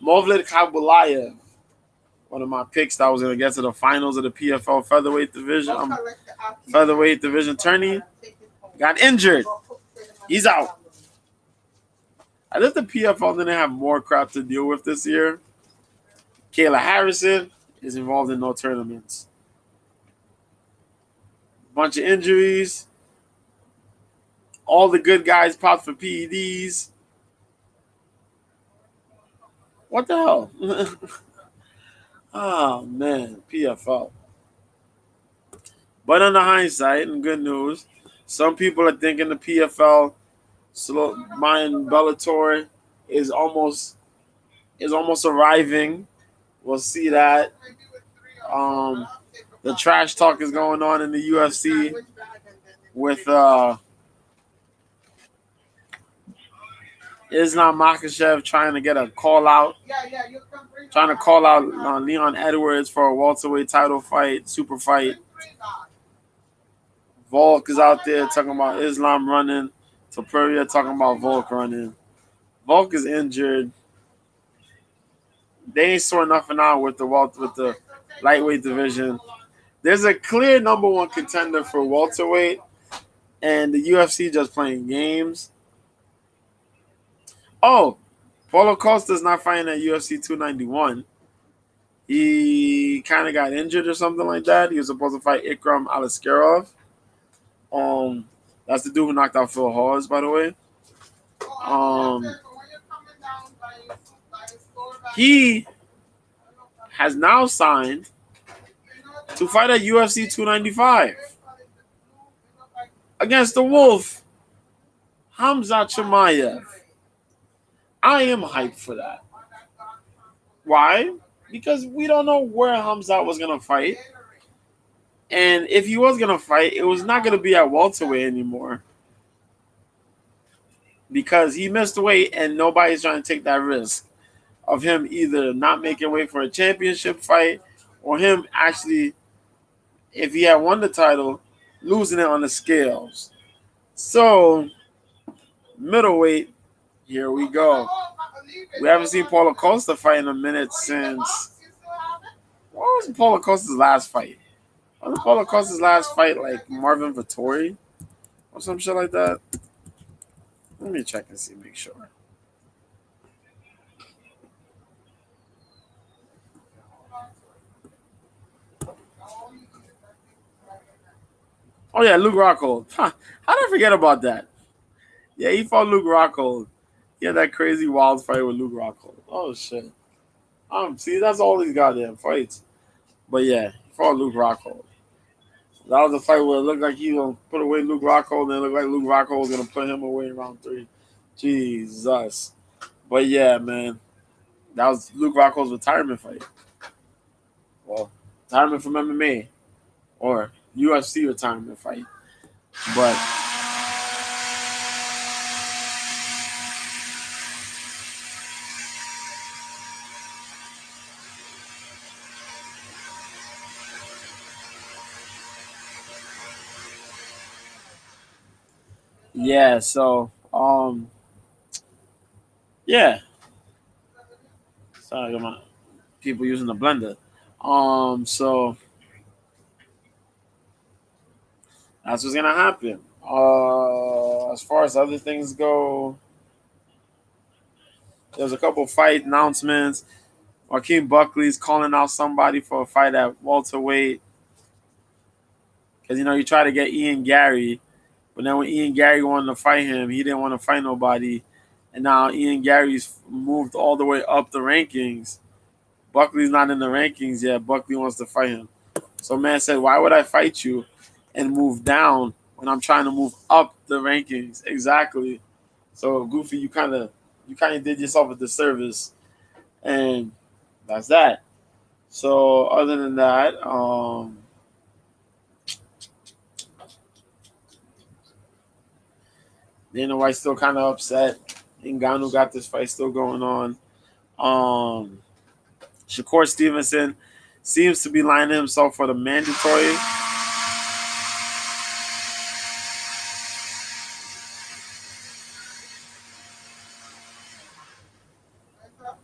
Khabulayev, one of my picks that was going to get to the finals of the PFL featherweight division tourney, got injured. He's out. I think the PFL didn't have more crap to deal with this year. Kayla Harrison is involved in no tournaments. Bunch of injuries. All the good guys popped for PEDs. What the hell? Oh, man. PFL. But on the hindsight, and good news, some people are thinking the PFL, mine Bellator, is almost arriving. We'll see that. The trash talk is going on in the UFC with Islam Makhachev trying to call out Leon Edwards for a welterweight title fight, super fight. Volk is out there talking about Islam running. Topuria talking about Volk running. Volk is injured. They ain't sorting nothing out with the lightweight division. There's a clear number one contender for welterweight, and the UFC just playing games. Oh, Paulo Costa's not fighting at UFC 291. He kind of got injured or something like that. He was supposed to fight Ikram Aliskerov. That's the dude who knocked out Phil Hawes, by the way. He has now signed to fight at UFC 295 against the Wolf, Hamzat Chimaev. I am hyped for that. Why? Because we don't know where Hamzat was going to fight. And if he was going to fight, it was not going to be at welterweight anymore. Because he missed weight and nobody's trying to take that risk of him either not making weight for a championship fight or him actually, if he had won the title, losing it on the scales. So, middleweight, here we go. We haven't seen Paulo Costa fight in a minute since. What was Paulo Costa's last fight? Wasn't Paulo Costa's last fight like Marvin Vettori or some shit like that? Let me check and see, make sure. Oh yeah, Luke Rockhold. Huh. How did I forget about that? Yeah, he fought Luke Rockhold. He had that crazy wild fight with Luke Rockhold. Oh shit. See, that's all these goddamn fights. But yeah, he fought Luke Rockhold. That was a fight where it looked like he gonna put away Luke Rockhold, and it looked like Luke Rockhold was gonna put him away in round 3. Jesus. But yeah, man, that was Luke Rockhold's retirement fight. Well, retirement from MMA or UFC retirement fight. But yeah, so yeah. Sorry, I got my people using the blender. So that's what's gonna happen. As far as other things go, there's a couple fight announcements. Joaquin Buckley's calling out somebody for a fight at welterweight. Because, you try to get Ian Gary. But then when Ian Gary wanted to fight him, he didn't want to fight nobody. And now Ian Gary's moved all the way up the rankings. Buckley's not in the rankings yet. Buckley wants to fight him. So man said, why would I fight you and move down when I'm trying to move up the rankings? Exactly. So Goofy, you kind of did yourself a disservice. And that's that. So other than that, Dana White's still kind of upset. Ngannou got this fight still going on. Shakur Stevenson seems to be lining himself for the mandatory.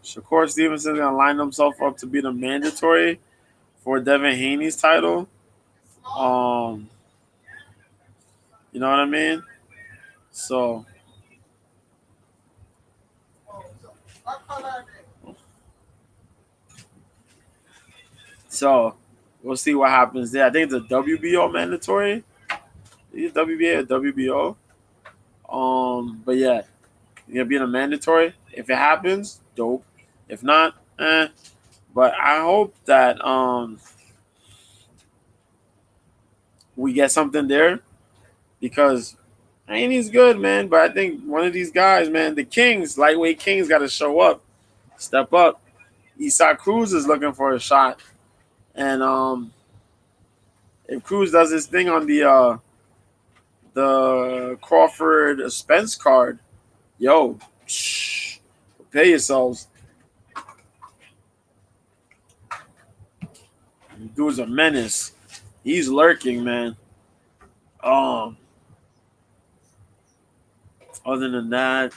Shakur Stevenson's going to line himself up to be the mandatory for Devin Haney's title. You know what I mean? So we'll see what happens there. I think it's a WBO mandatory. Is it WBA or WBO? But yeah, you're gonna be in a mandatory. If it happens, dope. If not, But I hope that we get something there because Haney's good, man. But I think one of these guys, man, the Kings, lightweight Kings, got to show up, step up. Isaac Cruz is looking for a shot, and if Cruz does his thing on the Crawford Spence card, yo, prepare yourselves. Dude's a menace. He's lurking, man. Other than that,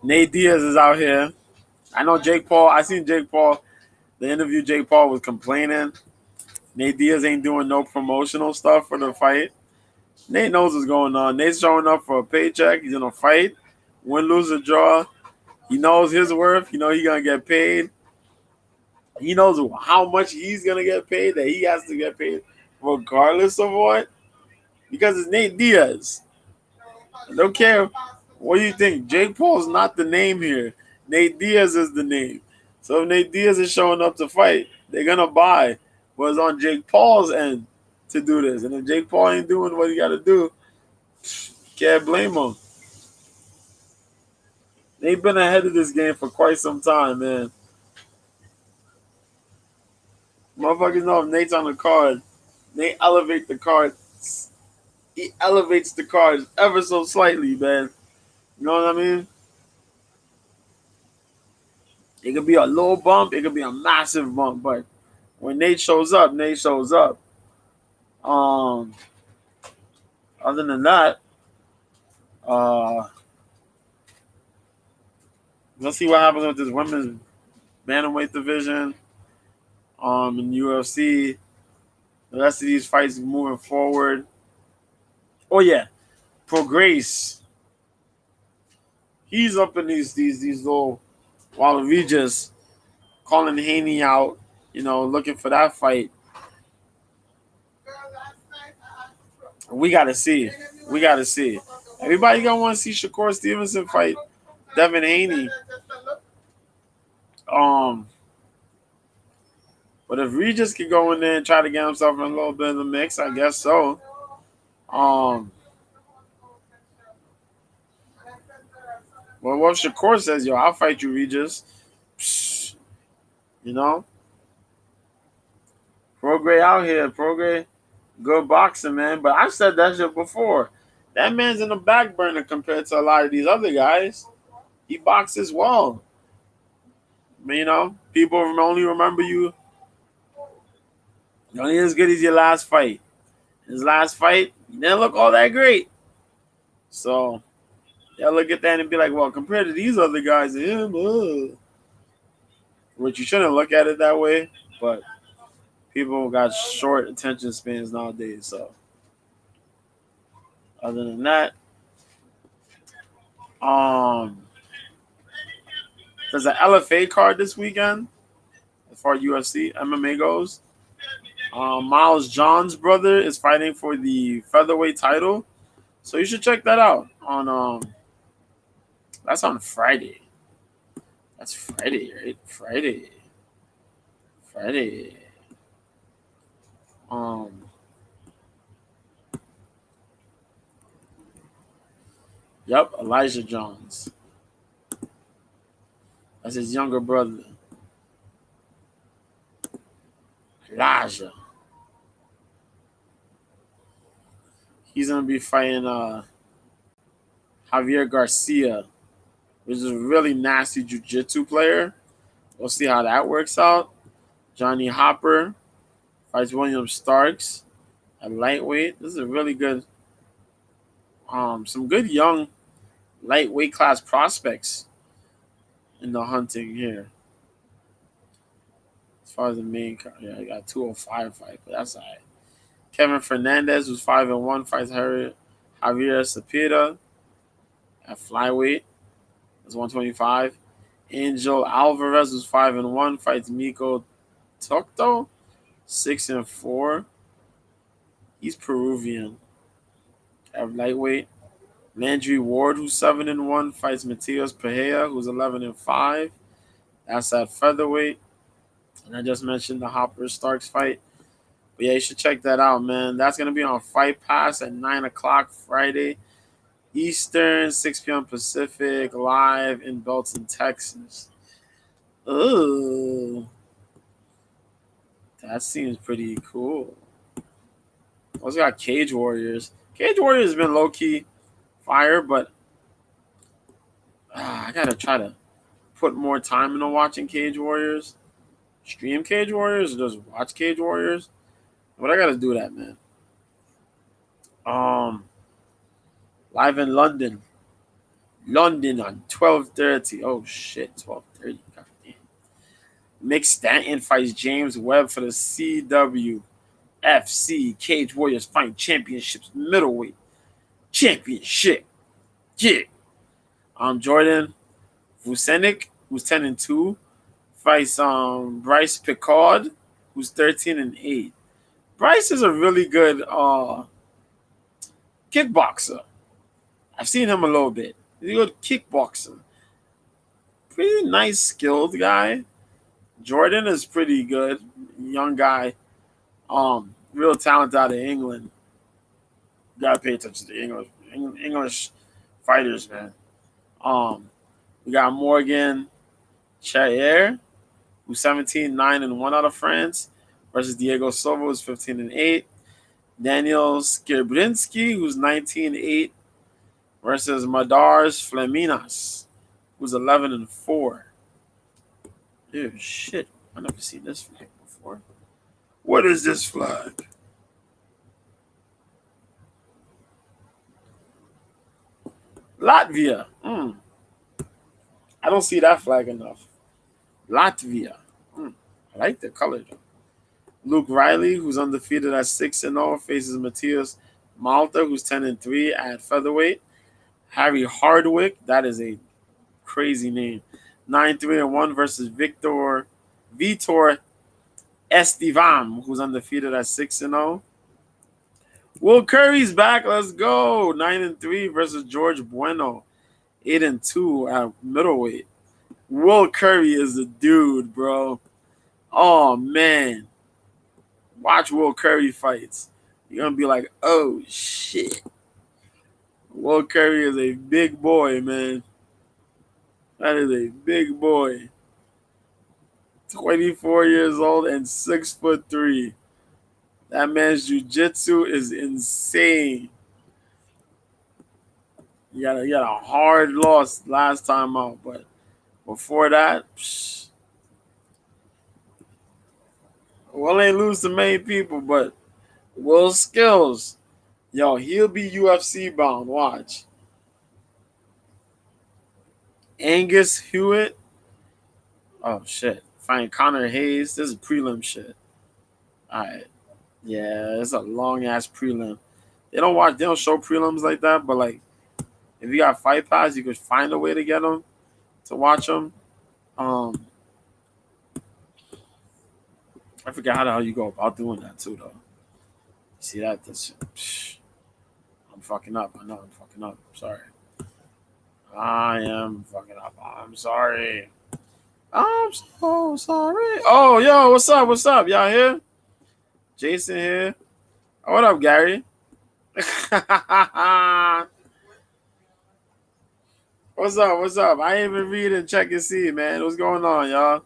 Nate Diaz is out here. I know Jake Paul. I seen Jake Paul. The interview, Jake Paul was complaining. Nate Diaz ain't doing no promotional stuff for the fight. Nate knows what's going on. Nate's showing up for a paycheck. He's gonna fight, win, lose, or draw. He knows his worth. He knows he's gonna get paid. He knows how much he's gonna get paid. That he has to get paid regardless of what, because it's Nate Diaz. I don't care. What do you think? Jake Paul's not the name here. Nate Diaz is the name. So if Nate Diaz is showing up to fight, they're gonna buy. But it's on Jake Paul's end to do this. And if Jake Paul ain't doing what he gotta do, can't blame him. They've been ahead of this game for quite some time, man. Motherfuckers know if Nate's on the card, Nate elevate the card. He elevates the cards ever so slightly, man. You know what I mean? It could be a little bump, it could be a massive bump, but when Nate shows up, Nate shows up. Um, Other than that, uh, let's see what happens with this women's bantamweight division. In UFC, the rest of these fights moving forward. Oh yeah, Prograis. He's up in these little while we just calling Haney out, looking for that fight. We gotta see. We gotta see. Everybody gonna want to see Shakur Stevenson fight Devin Haney. But if Regis could go in there and try to get himself in a little bit of the mix, I guess so. Well, what if Shakur says, "Yo, I'll fight you, Regis"? Psh, you know, Prograis out here, Prograis, good boxing, man. But I've said that shit before. That man's in the back burner compared to a lot of these other guys. He boxes well. People only remember you only as good as your last fight. His last fight didn't look all that great. So they'll look at that and be like, well, compared to these other guys, which you shouldn't look at it that way, but people got short attention spans nowadays. So other than that, there's an LFA card this weekend as far as UFC MMA goes. Miles John's brother is fighting for the featherweight title, so you should check that out. That's on Friday. That's Friday, right? Friday. Yep, Elijah Johns. That's his younger brother. Elijah. He's gonna be fighting Javier Garcia, which is a really nasty jiu-jitsu player. We'll see how that works out. Johnny Hopper fights William Starks at lightweight. This is a really good, some good young lightweight class prospects in the hunting here. As far as the main card, yeah, I got 205 fight, but that's all right. Kevin Fernandez, who's 5-1, fights Javier Cepeda at flyweight. That's 125. Angel Alvarez, who's 5-1, fights Miko Tokto, 6-4. He's Peruvian at lightweight. Landry Ward, who's 7-1, fights Matias Pereira, who's 11-5. That's at featherweight. And I just mentioned the Hopper Starks fight. But yeah, you should check that out, man. That's gonna be on Fight Pass at 9 o'clock Friday Eastern, 6 p.m. Pacific, live in Belton, Texas. Ooh, that seems pretty cool. Also got Cage Warriors. Cage Warriors has been low key fire, but I gotta try to put more time into watching Cage Warriors. Stream Cage Warriors or just watch Cage Warriors? But I gotta do that, man. Live in London. London on 12:30. Oh shit, 12:30. God damn. Mick Stanton fights James Webb for the CW FC Cage Warriors Fight Championships Middleweight Championship. Yeah. Jordan Vucenic, who's 10-2, fights Bryce Picard, who's 13-8. Bryce is a really good kickboxer. I've seen him a little bit. He's a good kickboxer. Pretty nice, skilled guy. Jordan is pretty good, young guy. Real talent out of England. Gotta pay attention to English fighters, man. Um, we got Morgan Chair, who's 17-9-1 out of France, versus Diego Silva, who's 15-8. Daniel Skierbrinsky, who's 19-8, versus Madars Fleminas, who's 11-4. Dude, shit. I've never seen this flag before. What is this flag? Latvia. I don't see that flag enough. Latvia. I like the color though. Luke Riley, who's undefeated at 6-0, faces Matthias Malta, who's 10-3 at featherweight. Harry Hardwick, that is a crazy name. 9-3-1 versus Vitor Estivam, who's undefeated at 6-0. Will Curry's back. Let's go. 9-3 versus George Bueno. 8-2 at middleweight. Will Curry is the dude, bro. Oh, man. Watch Will Curry fights. You're going to be like, oh, shit. Will Curry is a big boy, man. That is a big boy. 24 years old and 6'3". That man's jiu-jitsu is insane. You got a hard loss last time out, but before that, Will ain't lose to many people, but Will's skills, yo, he'll be UFC bound. Watch. Angus Hewitt. Oh shit. Find Connor Hayes. This is prelim shit. Alright. Yeah, it's a long ass prelim. They don't show prelims like that, but like if you got Fight Pass, you could find a way to get them to watch them. I forgot how the hell you go about doing that too, though. See that? I'm fucking up. I know I'm fucking up. Sorry. I am fucking up. I'm sorry. I'm so sorry. Oh, yo, what's up? What's up? Y'all here? Jason here. Oh, what up, Gary? What's up? What's up? I ain't even read and check and see, man. What's going on, y'all?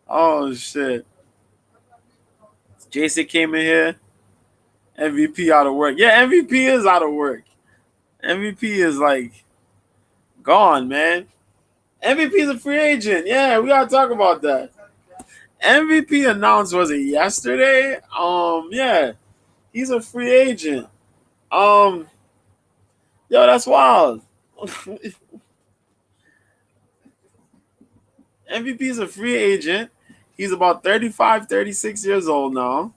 Oh, shit. Jason came in here. MVP out of work. Yeah, MVP is out of work. MVP is like gone, man. MVP is a free agent. Yeah, we gotta talk about that. MVP announced, was it yesterday? Yeah, he's a free agent. Yo, that's wild. MVP is a free agent. He's about 35, 36 years old now.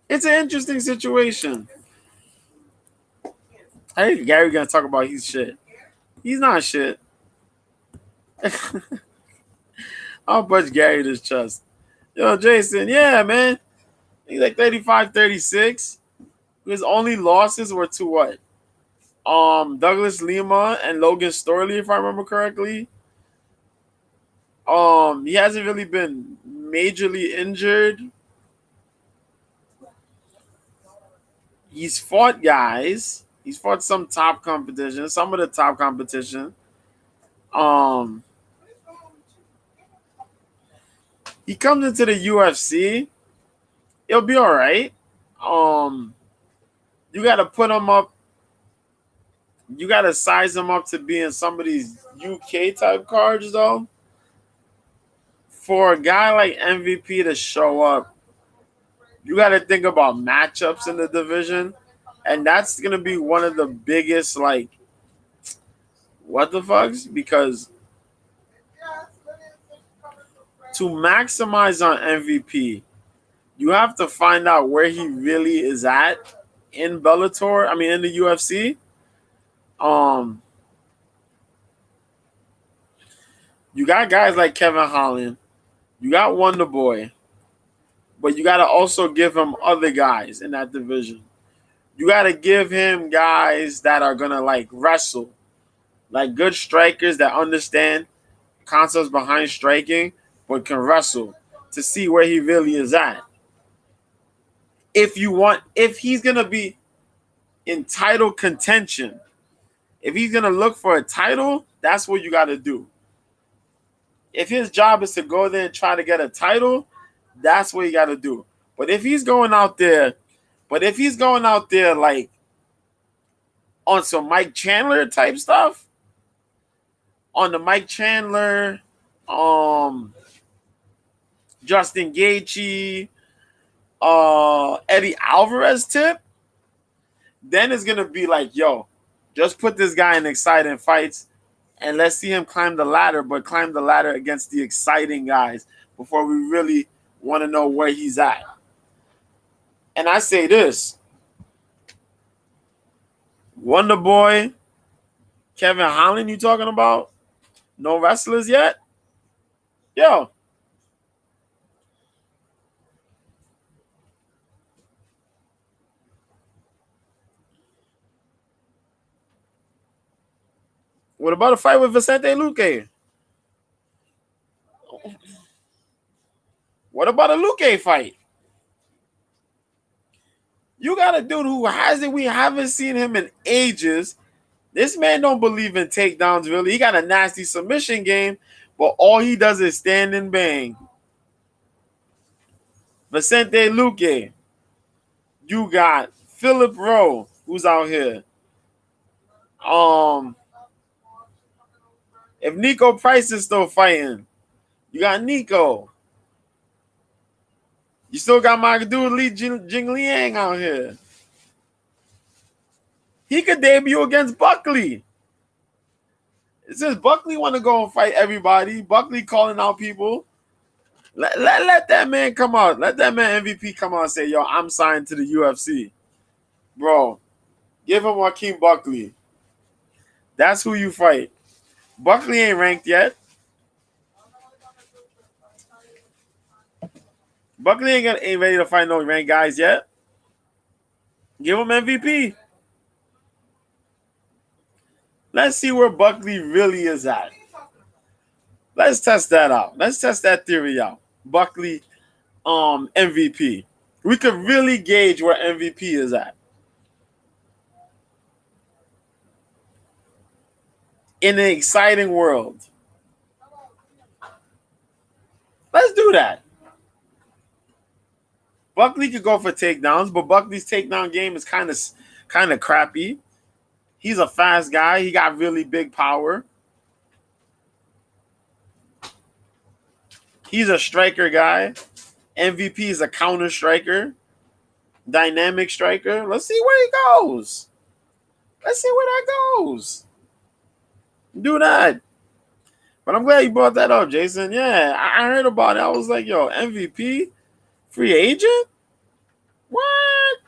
It's an interesting situation. I think Gary gonna talk about his shit. He's not shit. I'll punch Gary in his chest. Yo, Jason, yeah, man. He's like 35, 36. His only losses were to what? Douglas Lima and Logan Storley, if I remember correctly. He hasn't really been majorly injured. He's fought guys. He's fought some top competition, some of the top competition. He comes into the UFC. He'll be all right. You got to put him up. You got to size him up to be in some of these UK type cards, though. For a guy like MVP to show up, you got to think about matchups in the division. And that's going to be one of the biggest, like, what the fucks? Because To maximize on MVP, you have to find out where he really is at in Bellator. I mean, in the UFC. Um, you got guys like Kevin Holland. You got Wonder Boy, but you got to also give him other guys in that division. You got to give him guys that are gonna like wrestle, like good strikers that understand concepts behind striking, but can wrestle to see where he really is at. If he's gonna be in title contention, if he's gonna look for a title, that's what you got to do. If his job is to go there and try to get a title, that's what you got to do. But if he's going out there, like on some Mike Chandler type stuff, on the Mike Chandler, Justin Gaethje, Eddie Alvarez tip, then it's gonna be like, yo, just put this guy in exciting fights and let's see him climb the ladder, but climb the ladder against the exciting guys before we really want to know where he's at. And I say this: Wonder Boy, Kevin Holland, you talking about? No wrestlers yet? Yo. What about a fight with Vicente Luque? What about a Luque fight? You got a dude who hasn't, we haven't seen him in ages. This man don't believe in takedowns, really. He got a nasty submission game, but all he does is stand and bang. Vicente Luque. You got Philip Rowe, who's out here. If Nico Price is still fighting, you got Nico. You still got my dude Lee Jing Liang out here. He could debut against Buckley. It says Buckley want to go and fight everybody. Buckley calling out people. Let that man come out. Let that man MVP come out and say, yo, I'm signed to the UFC. Bro, give him Joaquin Buckley. That's who you fight. Buckley ain't ranked yet. Buckley ain't ready to fight no ranked guys yet. Give him MVP. Let's see where Buckley really is at. Let's test that out. Let's test that theory out. Buckley MVP. We could really gauge where MVP is at. In an exciting world. Let's do that. Buckley could go for takedowns, but Buckley's takedown game is kind of crappy. He's a fast guy. He got really big power. He's a striker guy. MVP is a counter striker. Dynamic striker. Let's see where he goes. Let's see where that goes. Do that. But I'm glad you brought that up, Jason. Yeah, I heard about it. I was like, yo, MVP? Free agent? What?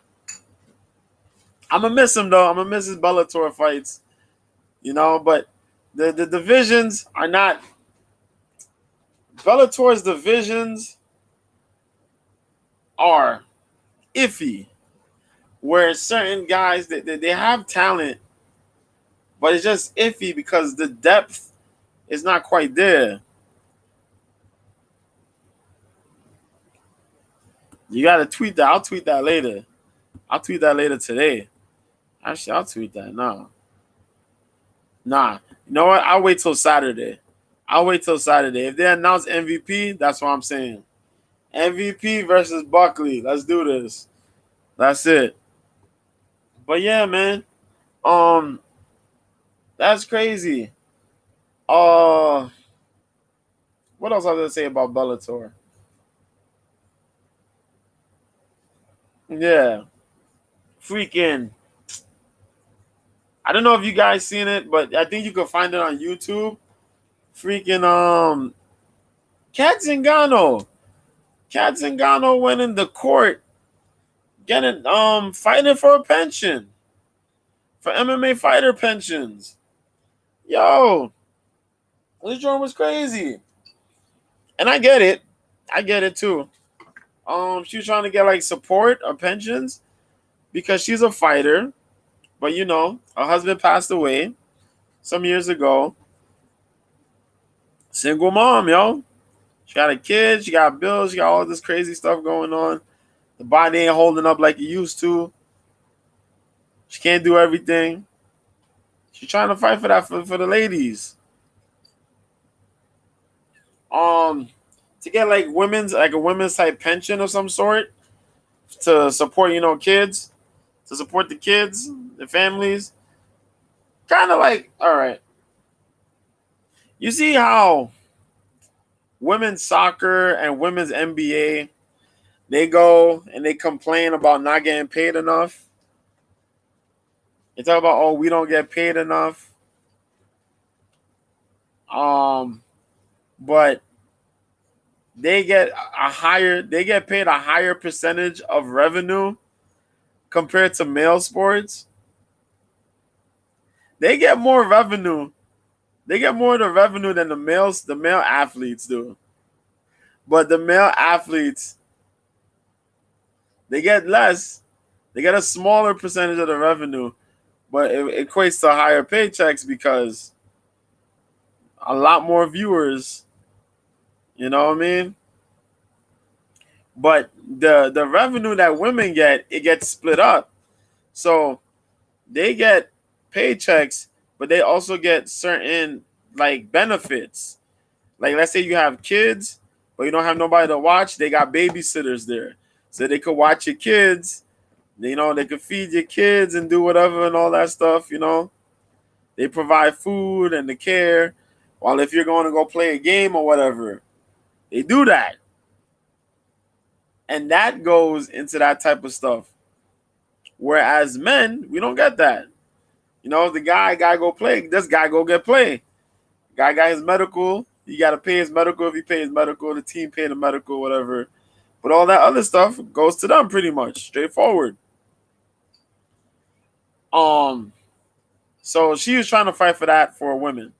I'm going to miss him, though. I'm going to miss his Bellator fights. You know, but the divisions are not... Bellator's divisions are iffy. Where certain guys, they have talent, but it's just iffy because the depth is not quite there. You got to tweet that. I'll tweet that later. I'll tweet that later today. Actually, I'll tweet that now. Nah. You know what? I'll wait till Saturday. If they announce MVP, that's what I'm saying. MVP versus Buckley. Let's do this. That's it. But yeah, man. That's crazy. What else I was gonna say about Bellator? Yeah. Freaking. I don't know if you guys seen it, but I think you can find it on YouTube. Freaking Kat Zingano. Kat Zingano went in the court getting fighting for a pension. For MMA fighter pensions. Yo, this joint was crazy. And I get it. I get it too. She was trying to get like support or pensions because she's a fighter. But you know, her husband passed away some years ago. Single mom, yo. She got a kid, she got bills, she got all this crazy stuff going on. The body ain't holding up like it used to. She can't do everything. She's trying to fight for that for the ladies. Um, to get like a women's type pension of some sort to support, you know, kids, to support the kids, the families. Kind of like, all right. You see how women's soccer and women's NBA, they go and they complain about not getting paid enough. They talk about, oh, we don't get paid enough. But they get paid a higher percentage of revenue compared to male sports. They get more revenue. They get more of the revenue than the male athletes do. But the male athletes, they get less. They get a smaller percentage of the revenue, but it equates to higher paychecks because a lot more viewers. You know what I mean? But the revenue that women get, it gets split up. So they get paychecks, but they also get certain like benefits. Like let's say you have kids, but you don't have nobody to watch, they got babysitters there. So they could watch your kids, you know, they could feed your kids and do whatever and all that stuff, you know. They provide food and the care. While if you're going to go play a game or whatever, they do that. And that goes into that type of stuff. Whereas men, we don't get that. You know, if the guy go play, this guy go get play. Guy got his medical. You got to pay his medical if he pays medical. The team pay the medical, whatever. But all that other stuff goes to them pretty much. Straightforward. So she was trying to fight for that for women.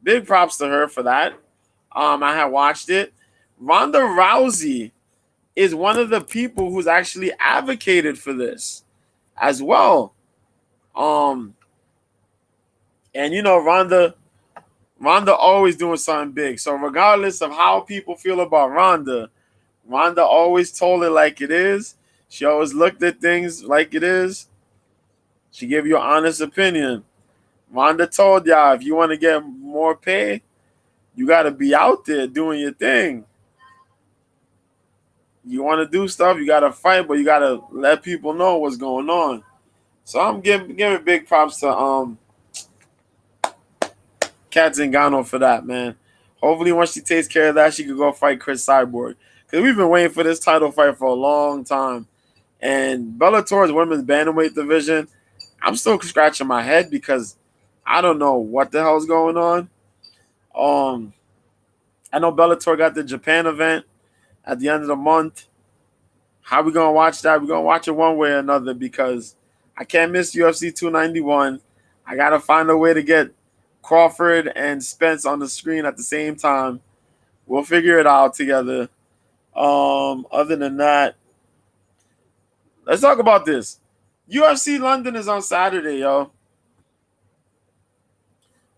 Big props to her for that. I had watched it. Ronda Rousey is one of the people who's actually advocated for this as well. And you know, Ronda always doing something big. So regardless of how people feel about Ronda always told it like it is. She always looked at things like it is. She gave you an honest opinion. Ronda told y'all, if you want to get more pay, you got to be out there doing your thing. You want to do stuff, you got to fight, but you got to let people know what's going on. So I'm giving big props to Kat Zingano for that, man. Hopefully once she takes care of that, she could go fight Chris Cyborg. Because we've been waiting for this title fight for a long time. And Bellator's women's bantamweight division, I'm still scratching my head because I don't know what the hell's going on. I know Bellator got the Japan event at the end of the month. How we gonna watch that? We're gonna watch it one way or another because I can't miss UFC 291. I gotta find a way to get Crawford and Spence on the screen at the same time. We'll figure it out together. Other than that, let's talk about this. UFC London is on Saturday, yo.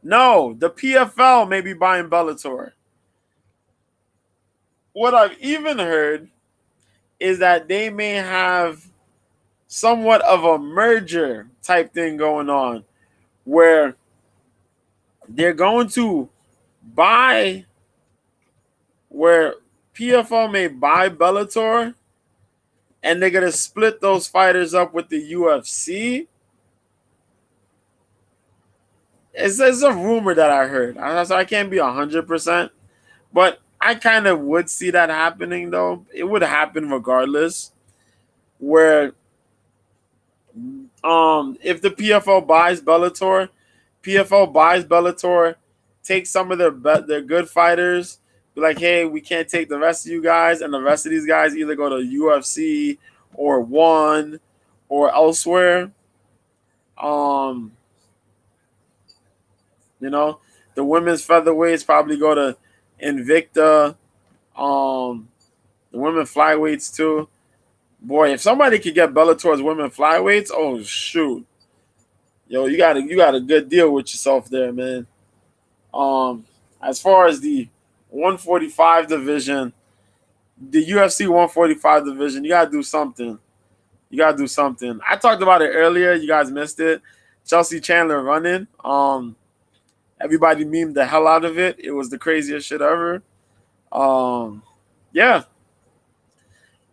No, the PFL may be buying Bellator. What I've even heard is that they may have somewhat of a merger type thing going on where they're going to buy, where PFL may buy Bellator and they're going to split those fighters up with the UFC. It's a rumor that I heard. So I can't be 100%, but I kind of would see that happening, though. It would happen regardless. Where, if the PFL buys Bellator, takes some of their good fighters, Be like, hey, we can't take the rest of you guys, and the rest of these guys either go to UFC or One or elsewhere. Um, you know, the women's featherweights probably go to Invicta. Um, the women flyweights too. Boy, if somebody could get Bellator's women flyweights, oh shoot, yo, you got a good deal with yourself there, man. Um, as far as the 145 division, the UFC 145 division, you gotta do something. You gotta do something. I talked about it earlier. You guys missed it. Chelsea Chandler running. Everybody memed the hell out of it. It was the craziest shit ever. Um, yeah,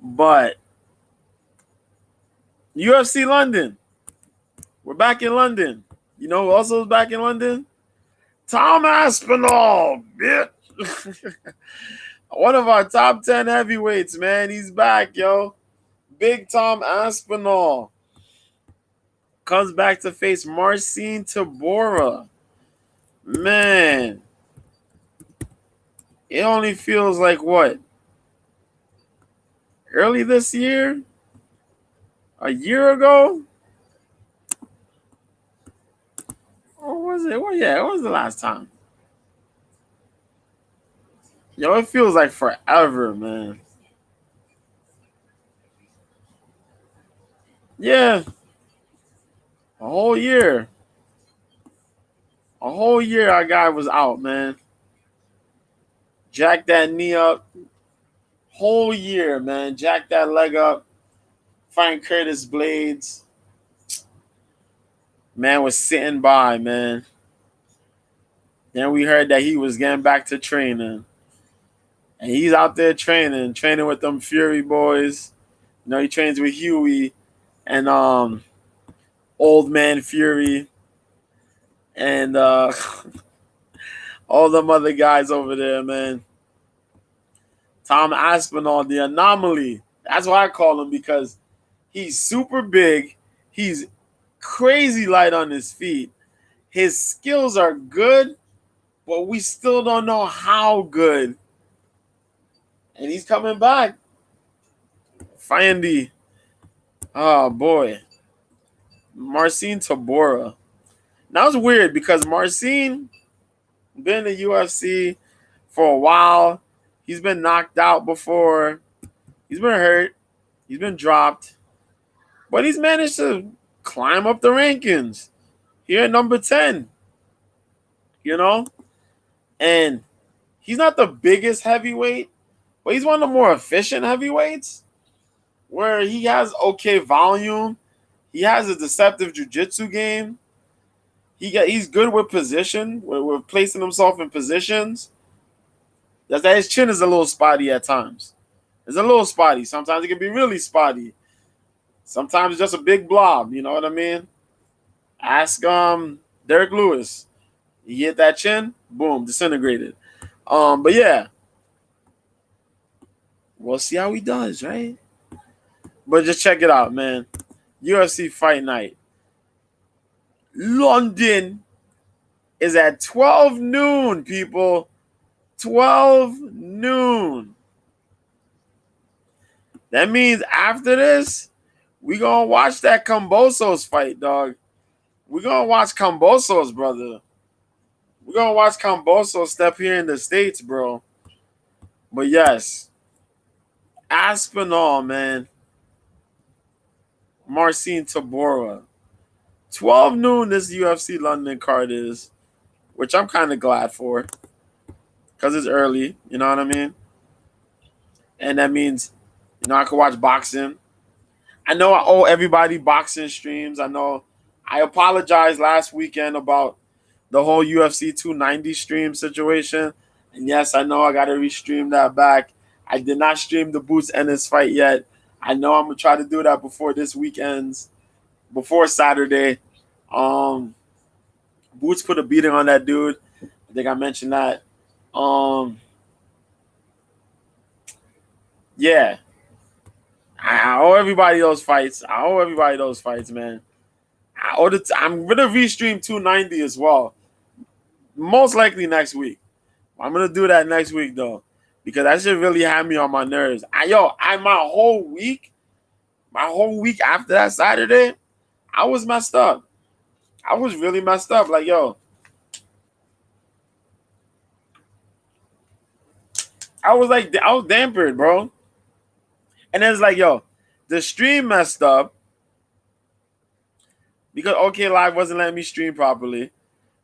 but UFC London. We're back in London. You know who also is back in London? Tom Aspinall, bitch. One of our top 10 heavyweights, man. He's back, yo. Big Tom Aspinall comes back to face Marcin Tybura. Man, it only feels like what? Early this year? A year ago? Or was it? Well, yeah, it was the last time. Yo, it feels like forever, man. Yeah, a whole year. A whole year our guy was out, man. Jack that knee up. Whole year, man. Jack that leg up. Find Curtis Blades. Man was sitting by, man. Then we heard that he was getting back to training. And he's out there training with them Fury boys. You know, he trains with Huey and Old Man Fury and all them other guys over there, man. Tom Aspinall, the anomaly. That's why I call him, because he's super big. He's crazy light on his feet. His skills are good, but we still don't know how good. And he's coming back. Fighting oh boy, Marcin Tybura. Now it's weird because Marcin been in the UFC for a while. He's been knocked out before. He's been hurt. He's been dropped. But he's managed to climb up the rankings. Here at number 10. You know? And he's not the biggest heavyweight, but he's one of the more efficient heavyweights where he has okay volume. He has a deceptive jiu-jitsu game. He's good with position, with placing himself in positions. That's that his chin is a little spotty at times. It's a little spotty. Sometimes it can be really spotty. Sometimes it's just a big blob. You know what I mean? Ask Derek Lewis. He hit that chin, boom, disintegrated. But yeah, we'll see how he does, right? But just check it out, man. UFC Fight Night. London is at 12 noon, people. 12 noon. That means after this, we gonna watch that Kambosos fight, dog. We gonna watch Kambosos, brother. We gonna watch Kambosos step here in the States, bro. But yes, Aspinall, man. Marcin Tybura. 12 noon this UFC London card is, which I'm kind of glad for because it's early, you know what I mean? And that means, I can watch boxing. I know I owe everybody boxing streams. I know I apologized last weekend about the whole UFC 290 stream situation. And yes, I know I got to restream that back. I did not stream the Boots Ennis fight yet. I know I'm going to try to do that before this weekend's, before Saturday. Boots put a beating on that dude. I think I mentioned that. Yeah. I owe everybody those fights. Man. I'm going to restream 290 as well. Most likely next week. I'm going to do that next week, though. because that shit really had me on my nerves. My whole week after that Saturday, I was messed up. I was really messed up. Like, yo, I was dampened, bro. And then it's like, yo, the stream messed up because OK Live wasn't letting me stream properly.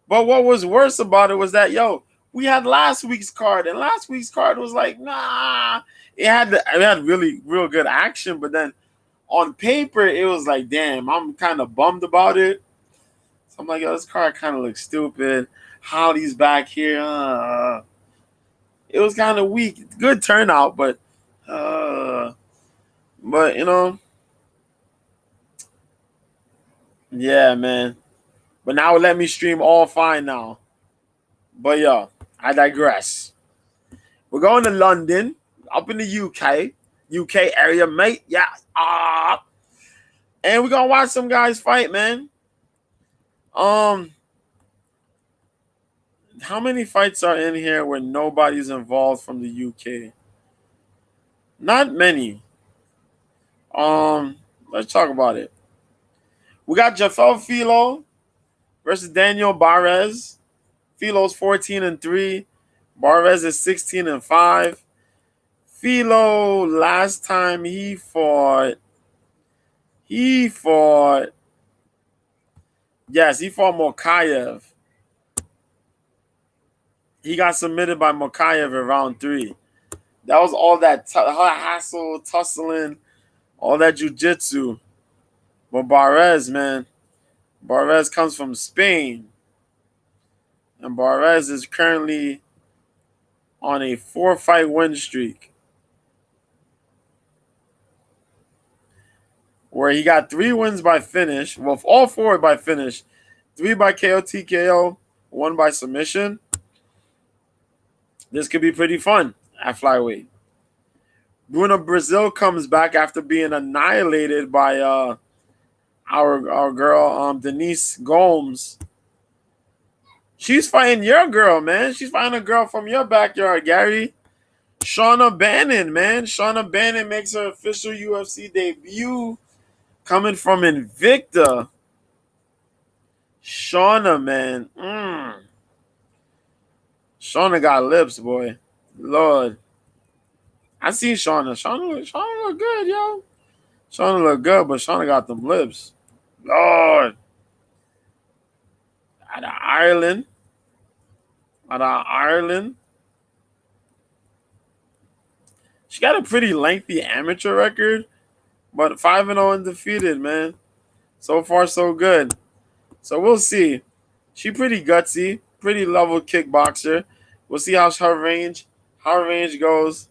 But what was worse about it was that, yo, we had last week's card, and last week's card was like, nah. It had really real good action, but then on paper it was like, damn, I'm kind of bummed about it. So I'm like, yo, this card kind of looks stupid. Holly's back here. It was kind of weak. Good turnout, but you know, yeah, man. But now let me stream all fine now. But yo, I digress. We're going to London, up in the UK area, mate. Yeah. And we're gonna watch some guys fight, man. How many fights are in here where nobody's involved from the UK? Not many. Let's talk about it. We got Jafel Filo versus Daniel Barres. Filo's 14-3. Barres is 16-5. Filo, last time he fought Mokaev. He got submitted by Mokaev in round 3. That was all that hassle, tussling, all that jiu-jitsu. But Barres comes from Spain. And Barres is currently on a 4-fight win streak, where he got 3 wins by finish. Well, all 4 by finish. 3 by KO TKO, 1 by submission. This could be pretty fun at flyweight. Bruno Brazil comes back after being annihilated by our girl Denise Gomes. She's fighting your girl, man. She's fighting a girl from your backyard, Gary. Shauna Bannon, man. Shauna Bannon makes her official UFC debut, coming from Invicta. Shauna, man. Shauna got lips, boy. Lord. I seen Shauna. Shauna look good, yo. Shauna look good, but Shauna got them lips. Lord. Out of Ireland. She got a pretty lengthy amateur record, but 5-0 undefeated, man. So far, so good. So we'll see. She pretty gutsy, pretty level kickboxer. We'll see how her range goes.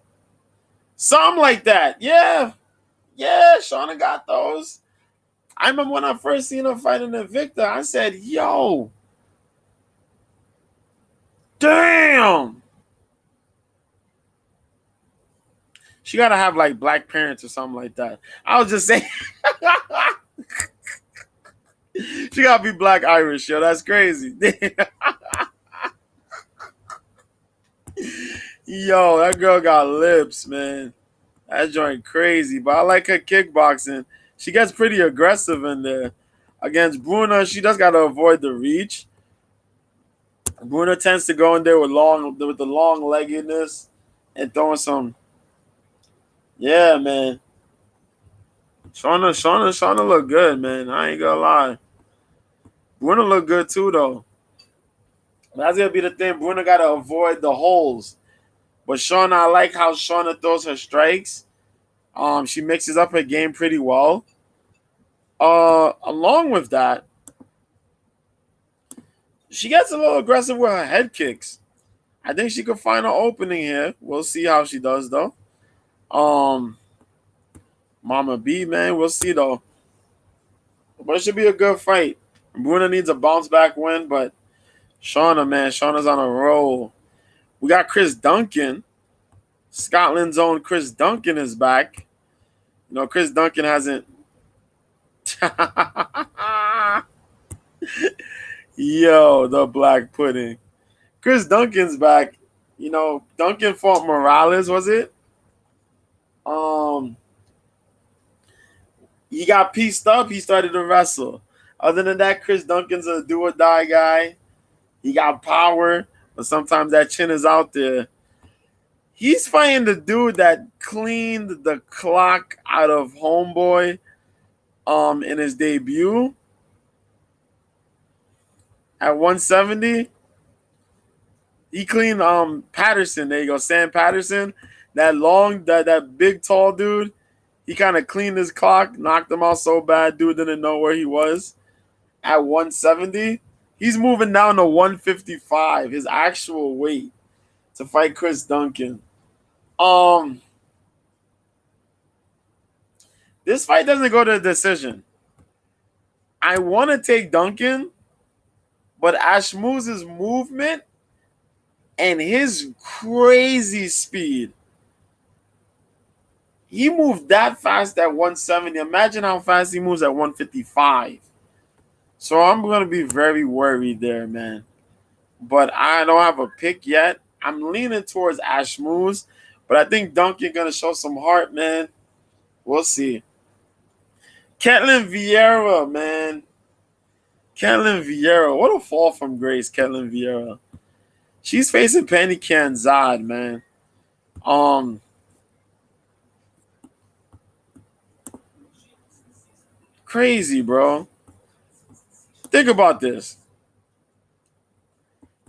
Something like that. Yeah, Shauna got those. I remember when I first seen her fighting Invicta, I said, yo, damn. She got to have like black parents or something like that. I was just saying. She got to be black Irish, yo. That's crazy. Yo, that girl got lips, man. That joint crazy. But I like her kickboxing. She gets pretty aggressive in there. Against Bruna, she just got to avoid the reach. Bruna tends to go in there with the long leggedness and throwing some. Yeah, man. Shauna look good, man. I ain't gonna lie. Bruna look good too, though. That's gonna be the thing. Bruna gotta avoid the holes. But Shauna, I like how Shauna throws her strikes. She mixes up her game pretty well. Along with that, she gets a little aggressive with her head kicks. I think she could find an opening here. We'll see how she does, though. Mama B, man, we'll see, though. But it should be a good fight. Bruna needs a bounce back win, but Shauna's on a roll. We got Chris Duncan. Scotland's own Chris Duncan is back. You know, Chris Duncan hasn't. Yo, the black pudding. Chris Duncan's back. Duncan fought Morales, was it? Um, he got pieced up. He started to wrestle. Other than that, Chris Duncan's a do or die guy. He got power, but sometimes that chin is out there. He's fighting the dude that cleaned the clock out of Homeboy in his debut at 170. He cleaned Patterson. There you go, Sam Patterson. That big tall dude. He kind of cleaned his clock, knocked him out so bad, dude didn't know where he was at 170. He's moving down to 155, his actual weight, to fight Chris Duncan. This fight doesn't go to a decision. I want to take Duncan, but Ashmuz's movement and his crazy speed. He moved that fast at 170. Imagine how fast he moves at 155. So I'm going to be very worried there, man. But I don't have a pick yet. I'm leaning towards Ashmuz, but I think Duncan going to show some heart, man. We'll see. Ketlin Vieira, man. Ketlin Vieira. What a fall from grace, Ketlin Vieira. She's facing Penny Kanzad, man. Crazy, bro. Think about this.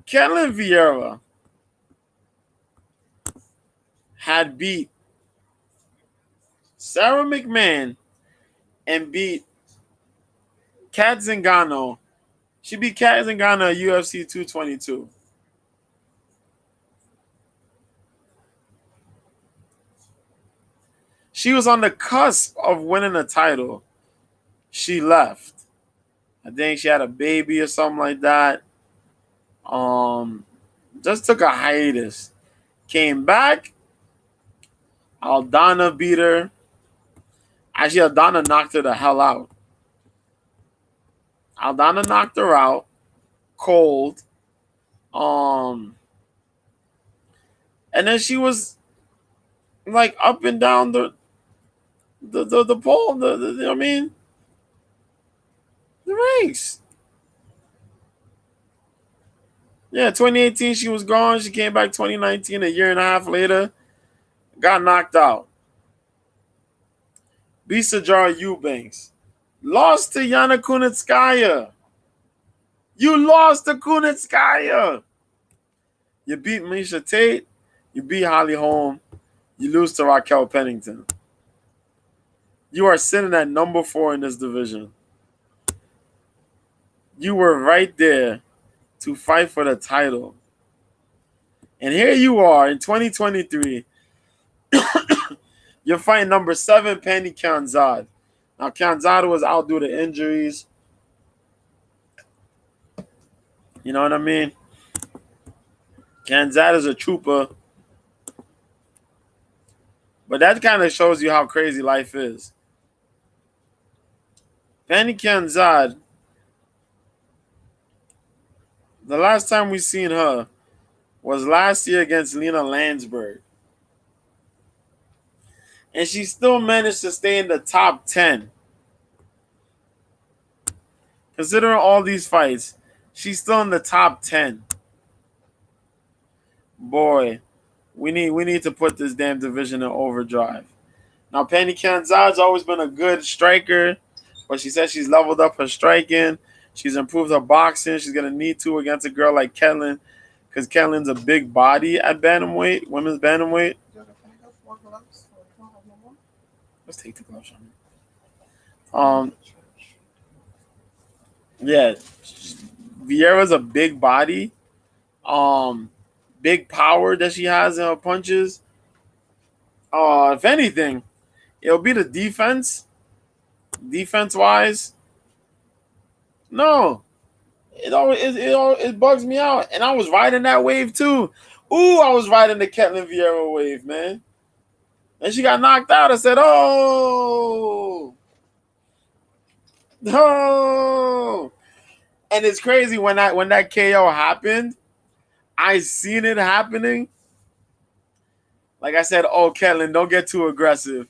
Ketlin Vieira had beat Sarah McMahon and beat Kat Zingano. She beat Kat Zingano at UFC 222. She was on the cusp of winning a title. She left. I think she had a baby or something like that. Just took a hiatus. Came back. Aldana beat her. Actually, Aldana knocked her the hell out. Aldana knocked her out. Cold. And then she was like up and down the pole. I mean, the ranks. Yeah, 2018 she was gone. She came back 2019, a year and a half later. Got knocked out. Beat Sajara Eubanks. Lost to Yana Kunitskaya. You lost to Kunitskaya. You beat Misha Tate. You beat Holly Holm. You lose to Raquel Pennington. You are sitting at number 4 in this division. You were right there to fight for the title. And here you are in 2023. You're fighting number 7, Penny Kanzad. Now, Kanzad was out due to injuries. You know what I mean? Kanzad is a trooper. But that kind of shows you how crazy life is. Penny Kanzad, the last time we seen her was last year against Lena Landsberg. And she still managed to stay in the top 10. Considering all these fights, she's still in the top 10. Boy, we need to put this damn division in overdrive. Now, Penny Kanzad's always been a good striker, but she said she's leveled up her striking. She's improved her boxing. She's going to need to against a girl like Ketlin, because Ketlin's a big body at bantamweight, women's bantamweight. Let's take the gloves on. Yeah, Vieira's a big body, big power that she has in her punches. If anything, it'll be the defense. Defense-wise, no, it bugs me out, and I was riding that wave too. Ooh, I was riding the Ketlin Vieira wave, man. And she got knocked out. I said, "Oh, no!" And it's crazy when that KO happened. I seen it happening, Like I said, oh, Ketlin, don't get too aggressive.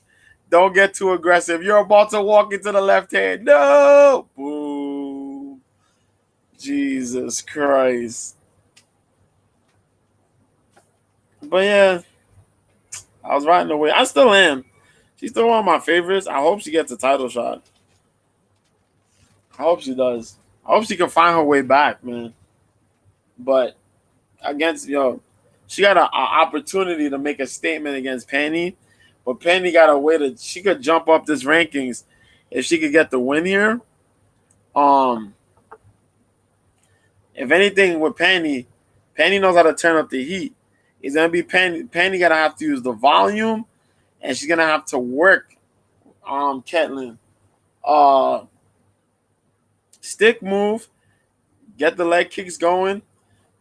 Don't get too aggressive. You're about to walk into the left hand. No! Boom. Jesus Christ. But yeah, I was riding away. I still am. She's still one of my favorites. I hope she gets a title shot. I hope she does. I hope she can find her way back, man. But against she got an opportunity to make a statement against Penny, but Penny got a way to she could jump up this rankings if she could get the win here. Um, if anything with Penny, Penny knows how to turn up the heat. It's gonna be Penny. Penny gonna have to use the volume, and she's gonna have to work. Ketlin, uh, stick move, get the leg kicks going,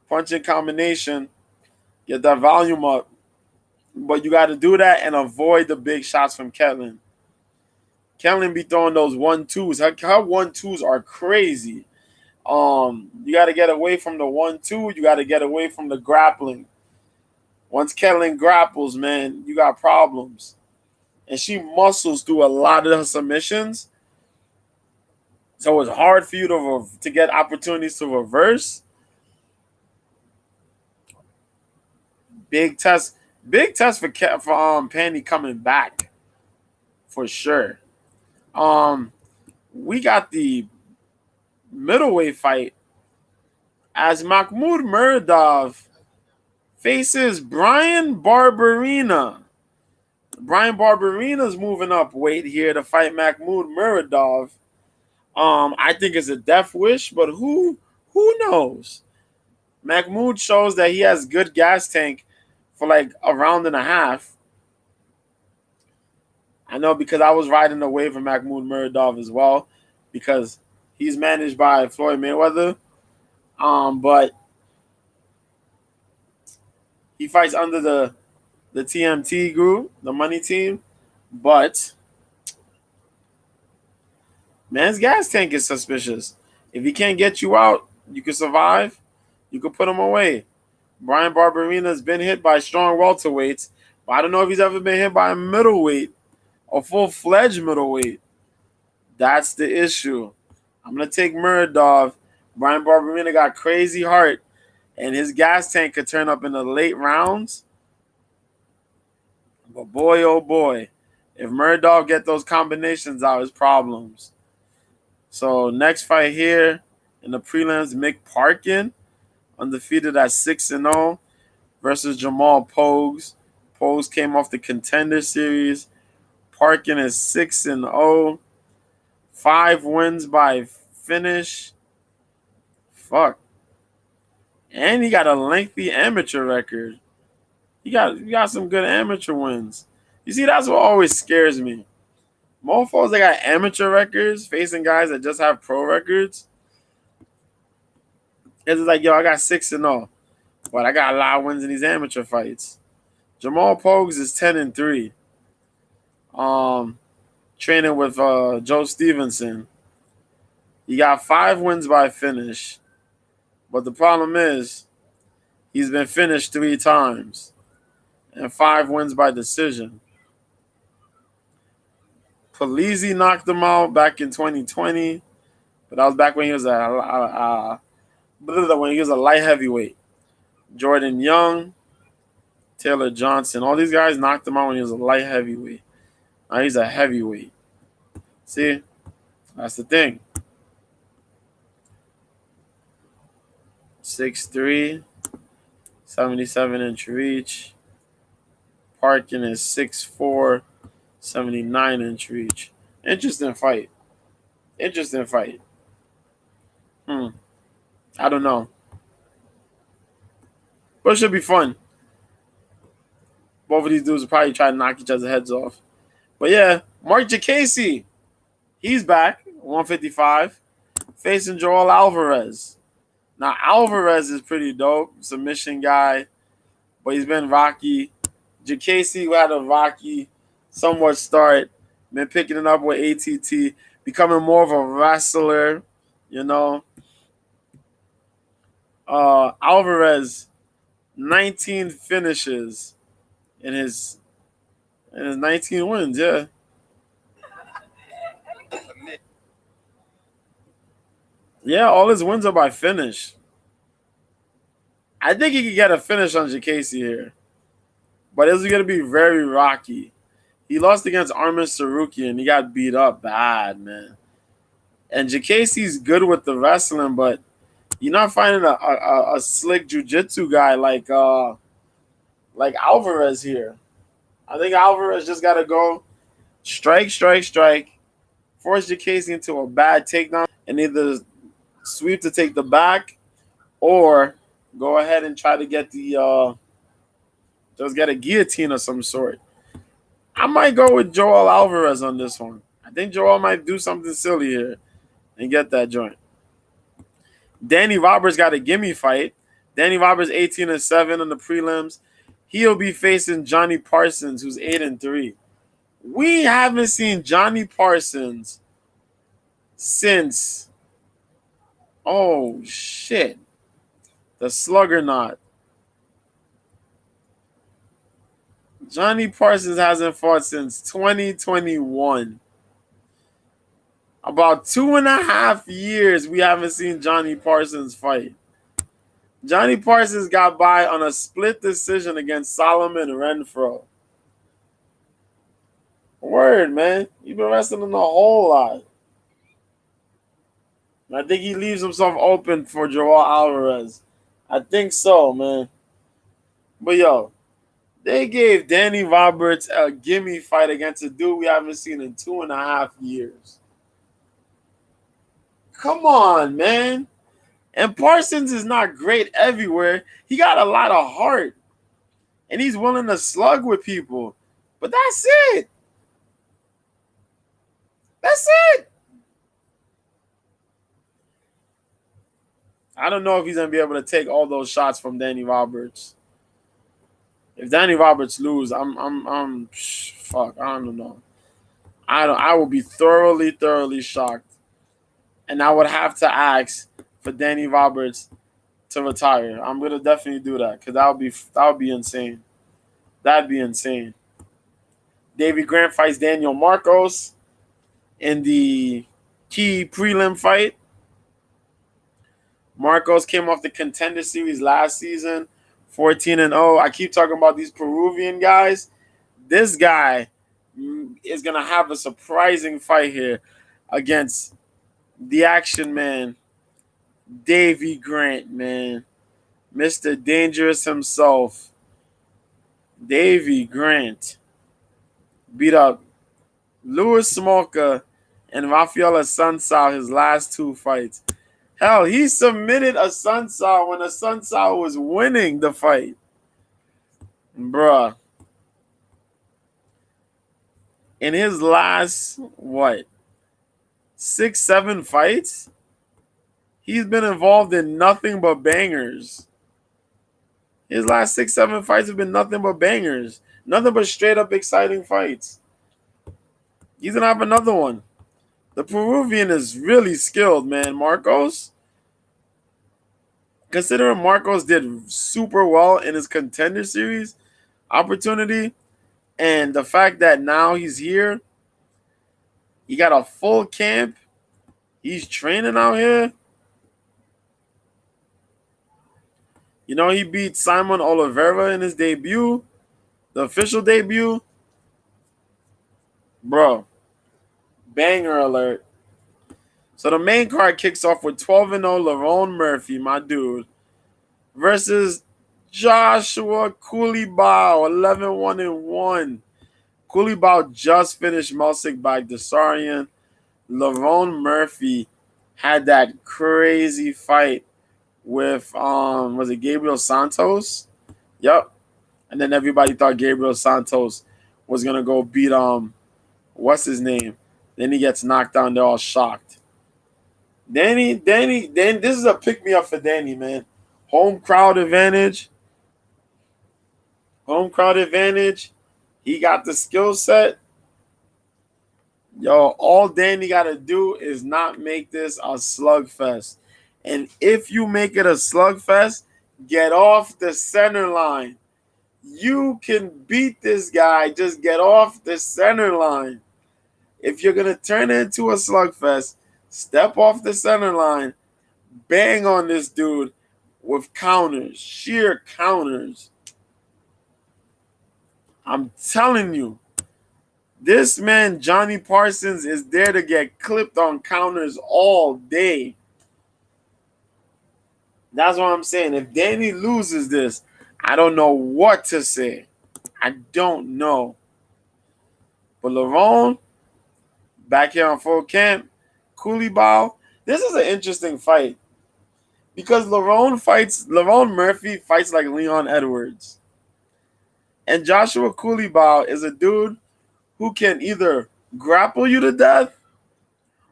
punching combination, get that volume up. But you got to do that and avoid the big shots from Ketlin. Ketlin be throwing those 1-2s. Her 1-2s are crazy. You got to get away from the 1-2. You got to get away from the grappling. Once Ketlin grapples, man, you got problems. And she muscles through a lot of her submissions. So it's hard for you to get opportunities to reverse. Big test. Big test for Penny coming back. For sure. We got the middleweight fight as Mahmoud Muradov faces Brian Barberena. Brian Barberena's moving up weight here to fight Mahmoud Muradov. I think it's a death wish, but who knows? Mahmoud shows that he has good gas tank for like a round and a half. I know because I was riding the wave of Mahmoud Muradov as well because he's managed by Floyd Mayweather. But he fights under the TMT group, the money team. But man's gas tank is suspicious. If he can't get you out, you can survive. You can put him away. Brian Barberena's been hit by strong welterweights, but I don't know if he's ever been hit by a middleweight, a full-fledged middleweight. That's the issue. I'm going to take Muradov. Brian Barberena got crazy heart, and his gas tank could turn up in the late rounds. But boy, oh boy, if Muradov get those combinations out, it's problems. So next fight here in the prelims, Mick Parkin, undefeated at 6-0 versus Jamal Pogues. Pogues came off the Contender Series. Parkin is 6-0. 5 wins by finish. Fuck. And he got a lengthy amateur record. He got some good amateur wins. You see, that's what always scares me. Mofos that got amateur records facing guys that just have pro records. It's like, yo, I got 6-0. But I got a lot of wins in these amateur fights. Jamal Pogues is 10-3. Training with Joe Stevenson. He got 5 wins by finish. But the problem is, he's been finished 3 times. And 5 wins by decision. Polizzi knocked him out back in 2020. But that was back when he was a light heavyweight. Jordan Young, Taylor Johnson, all these guys knocked him out when he was a light heavyweight. Now he's a heavyweight. See, that's the thing. 6'3", 77-inch reach. Parkin is 6'4", 79-inch reach. Interesting fight. I don't know. But it should be fun. Both of these dudes will probably try to knock each other's heads off. But yeah, Mark Jacasey, he's back, 155, facing Joel Alvarez. Now, Alvarez is pretty dope, submission guy, but he's been rocky. Jacasey had a rocky, somewhat start, been picking it up with ATT, becoming more of a wrestler, you know. Alvarez, 19 finishes in his 19 wins. Yeah, yeah, all his wins are by finish. I think he could get a finish on Jacasey here, but it's gonna be very rocky. He lost against Armin Saruki and he got beat up bad, man. And Jacasey's good with the wrestling, but you're not finding a slick jujitsu guy like Alvarez here. I think Alvarez just got to go strike, strike, strike, force Jacasey into a bad takedown, and either sweep to take the back or go ahead and try to get the just get a guillotine of some sort. I might go with Joel Alvarez on this one. I think Joel might do something silly here and get that joint. Danny Roberts got a gimme fight. Danny Roberts 18-7 on the prelims. He'll be facing Johnny Parsons, who's 8-3. We haven't seen Johnny Parsons since the Slugger knot. Johnny Parsons hasn't fought since 2021. About 2.5 years we haven't seen Johnny Parsons fight. Johnny Parsons got by on a split decision against Solomon Renfro. Word, man. You've been wrestling a whole lot. I think he leaves himself open for Joel Alvarez. I think so, man. But yo, they gave Danny Roberts a gimme fight against a dude we haven't seen in 2.5 years. Come on, man. And Parsons is not great everywhere. He got a lot of heart. And he's willing to slug with people. But that's it. That's it. I don't know if he's going to be able to take all those shots from Danny Roberts. If Danny Roberts lose, fuck, I don't know. I will be thoroughly shocked. And I would have to ask for Danny Roberts to retire. I'm gonna definitely do that because that would be insane. That'd be insane. Davey Grant fights Daniel Marcos in the key prelim fight. Marcos came off the Contender Series last season, 14-0. I keep talking about these Peruvian guys. This guy is gonna have a surprising fight here against the Action Man, Davey Grant, man. Mr. Dangerous himself. Davey Grant beat up Louis Smolka and Rafael Assunção his last 2 fights. Hell, he submitted Assunção when Assunção was winning the fight. Bruh. In his last, 6-7 fights, he's been involved in nothing but bangers. His last 6-7 fights have been nothing but bangers. Nothing but straight up exciting fights. He's going to have another one. The Peruvian is really skilled, man. Marcos, considering Marcos did super well in his Contender Series opportunity, and the fact that now he's here, he got a full camp, he's training out here. You know, he beat Simon Oliveira in his debut, the official debut. Bro, banger alert. So the main card kicks off with 12-0 Lerone Murphy, my dude, versus Joshua Kulibao, 11-1-1. Kulibao just finished Melsik Bagdasaryan. Lerone Murphy had that crazy fight with was it Gabriel Santos? Yep. And then everybody thought Gabriel Santos was gonna go beat what's his name? Then he gets knocked down, they're all shocked. Danny, this is a pick-me-up for Danny, man. Home crowd advantage. He got the skill set. Yo, all Danny got to do is not make this a slugfest. And if you make it a slugfest, get off the center line. You can beat this guy. Just get off the center line. If you're going to turn it into a slugfest, step off the center line, bang on this dude with counters, sheer counters. I'm telling you, this man, Johnny Parsons, is there to get clipped on counters all day. That's what I'm saying. If Danny loses this, I don't know what to say. I don't know. But Lerone, back here on full camp, Koulibaly, this is an interesting fight. Because Lerone Murphy fights like Leon Edwards. And Joshua Koulibaly is a dude who can either grapple you to death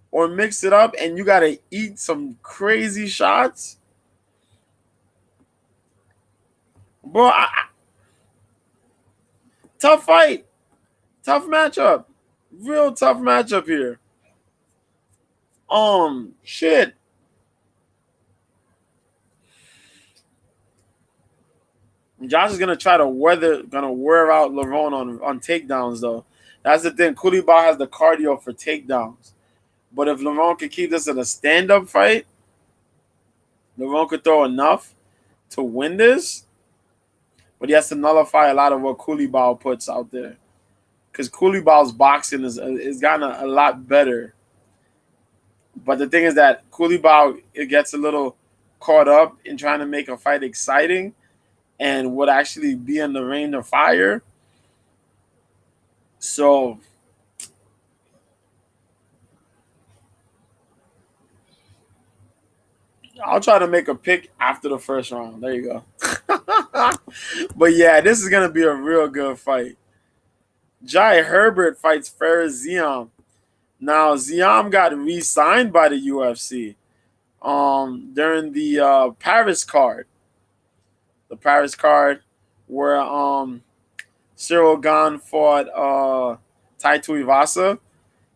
or mix it up and you got to eat some crazy shots. Bro, tough fight. Tough matchup. Real tough matchup here. Shit. Josh is gonna try to wear out Lerone on takedowns though. That's the thing. Koulibaly has the cardio for takedowns. But if Lerone can keep this in a stand-up fight, Lerone could throw enough to win this. But he has to nullify a lot of what Koulibaly puts out there. Because Koulibaly's boxing is gotten a lot better. But the thing is that Koulibaly, it gets a little caught up in trying to make a fight exciting and would actually be in the range of fire. So I'll try to make a pick after the first round. There you go. But yeah, this is going to be a real good fight. Jai Herbert fights Fares Ziam. Now, Ziam got re-signed by the UFC during the Paris card. The Paris card where Cyril Gane fought Tai Tuivasa.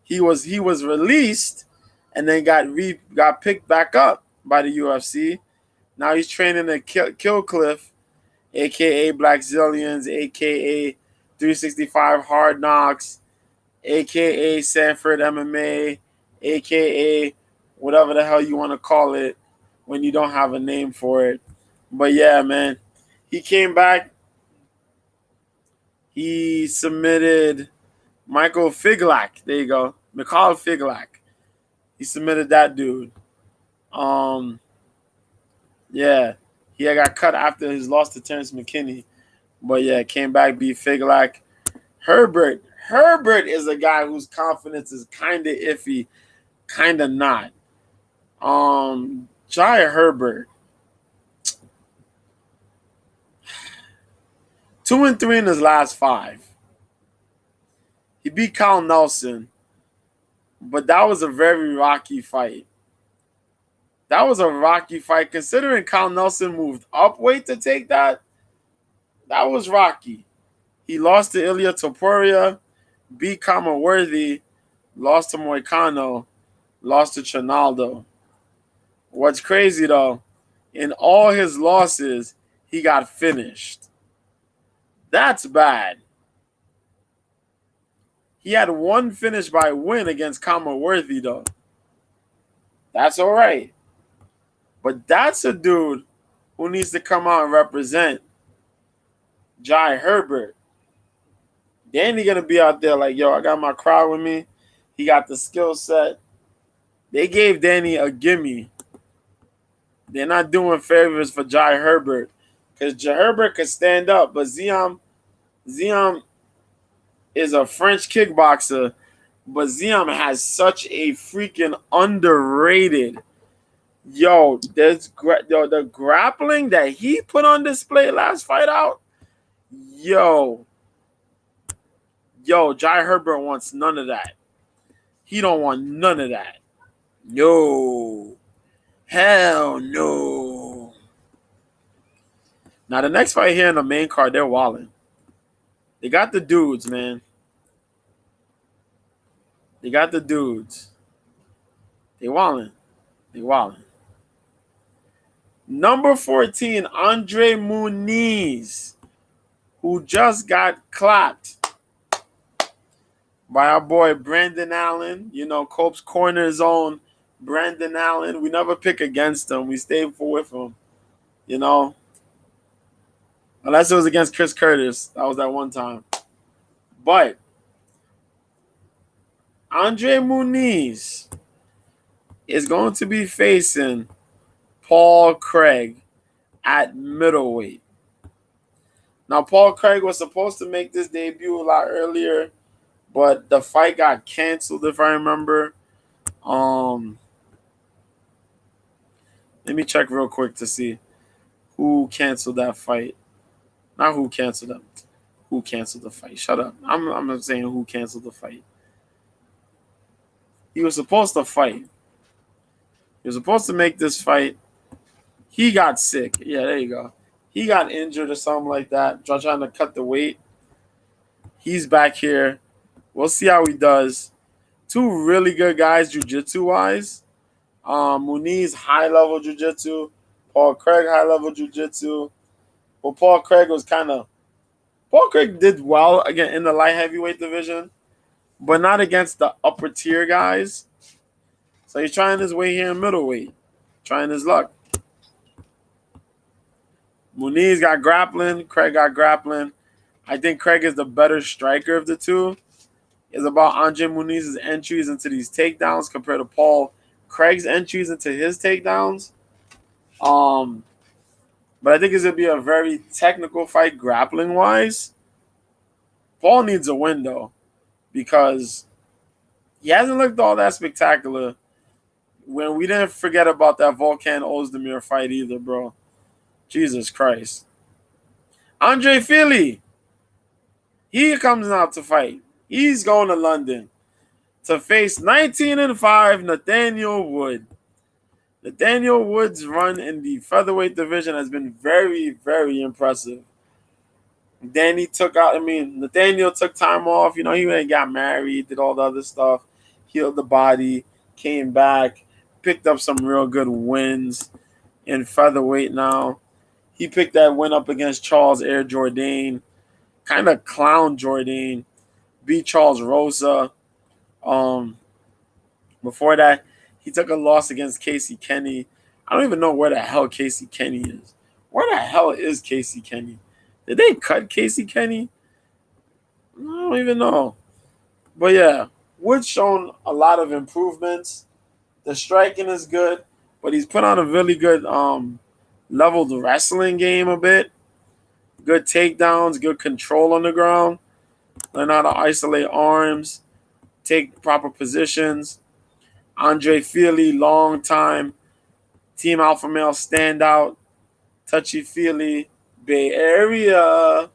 He was released and then got picked back up by the UFC. Now he's training at Killcliff, aka Black Zillions, aka 365 Hard Knocks, aka Sanford MMA, aka whatever the hell you want to call it when you don't have a name for it. But yeah, man, he came back. He submitted Michael Figlak. There you go. Mikhail Figlak. He submitted that dude. Yeah. He got cut after his loss to Terrence McKinney. But yeah, came back, beat Figlak. Herbert is a guy whose confidence is kind of iffy, kind of not. Jai Herbert. 2-3 in his last 5. He beat Kyle Nelson, but that was a very rocky fight. That was a rocky fight. Considering Kyle Nelson moved up weight to take that, that was rocky. He lost to Ilya Topuria, beat Kama Worthy, lost to Moicano, lost to Trinaldo. What's crazy, though, in all his losses, he got finished. That's bad. He had one finish by win against Kama Worthy, though. That's all right. But that's a dude who needs to come out and represent Jai Herbert. Danny going to be out there like, yo, I got my crowd with me. He got the skill set. They gave Danny a gimme. They're not doing favors for Jai Herbert because Jai Herbert could stand up, but Ziam is a French kickboxer, but Ziam has such a freaking underrated. Yo, the grappling that he put on display last fight out. Yo, Jai Herbert wants none of that. He don't want none of that. No. Hell no. Now, the next fight here in the main card, they're walling. They got the dudes, man. They got the dudes. They walling. Number 14, Andre Muniz, who just got clapped by our boy Brandon Allen. You know, Cope's Corner's own Brandon Allen. We never pick against him. We stay with him. You know, unless it was against Chris Curtis. That was that one time. But Andre Muniz is going to be facing Paul Craig at middleweight. Now, Paul Craig was supposed to make this debut a lot earlier, but the fight got canceled, if I remember. Let me check real quick to see who canceled that fight. Not who canceled it. Who canceled the fight? Shut up. I'm not saying who canceled the fight. He was supposed to fight. He was supposed to make this fight. He got sick. Yeah, there you go. He got injured or something like that. Trying to cut the weight. He's back here. We'll see how he does. Two really good guys, jiu-jitsu wise. Muniz, high level jiu-jitsu. Paul Craig, high level jiu-jitsu. Well, Paul Craig did well again in the light heavyweight division, but not against the upper tier guys. So he's trying his way here in middleweight, trying his luck. Muniz got grappling. Craig got grappling. I think Craig is the better striker of the two. It's about Andre Muniz's entries into these takedowns compared to Paul Craig's entries into his takedowns. But I think it's going to be a very technical fight grappling-wise. Paul needs a win, though, because he hasn't looked all that spectacular. When we didn't forget about that Volkan Ozdemir fight either, bro. Jesus Christ. Andre Fili, he comes out to fight. He's going to London to face 19-5 Nathaniel Wood. Nathaniel Wood's run in the featherweight division has been very, very impressive. Nathaniel took time off. You know, he went and got married, did all the other stuff, healed the body, came back, picked up some real good wins in featherweight now. He picked that win up against Charles Air Jourdain, kind of clowned Jourdain, beat Charles Rosa. Before that, he took a loss against Casey Kenny. I don't even know where the hell Casey Kenny is. Where the hell is Casey Kenny? Did they cut Casey Kenny? I don't even know. But yeah, Wood's shown a lot of improvements. The striking is good, but he's put on a really good leveled wrestling game a bit. Good takedowns, good control on the ground. Learn how to isolate arms, take proper positions. Andre Fili, long time Team Alpha Male standout. Touchy-feely, Bay Area.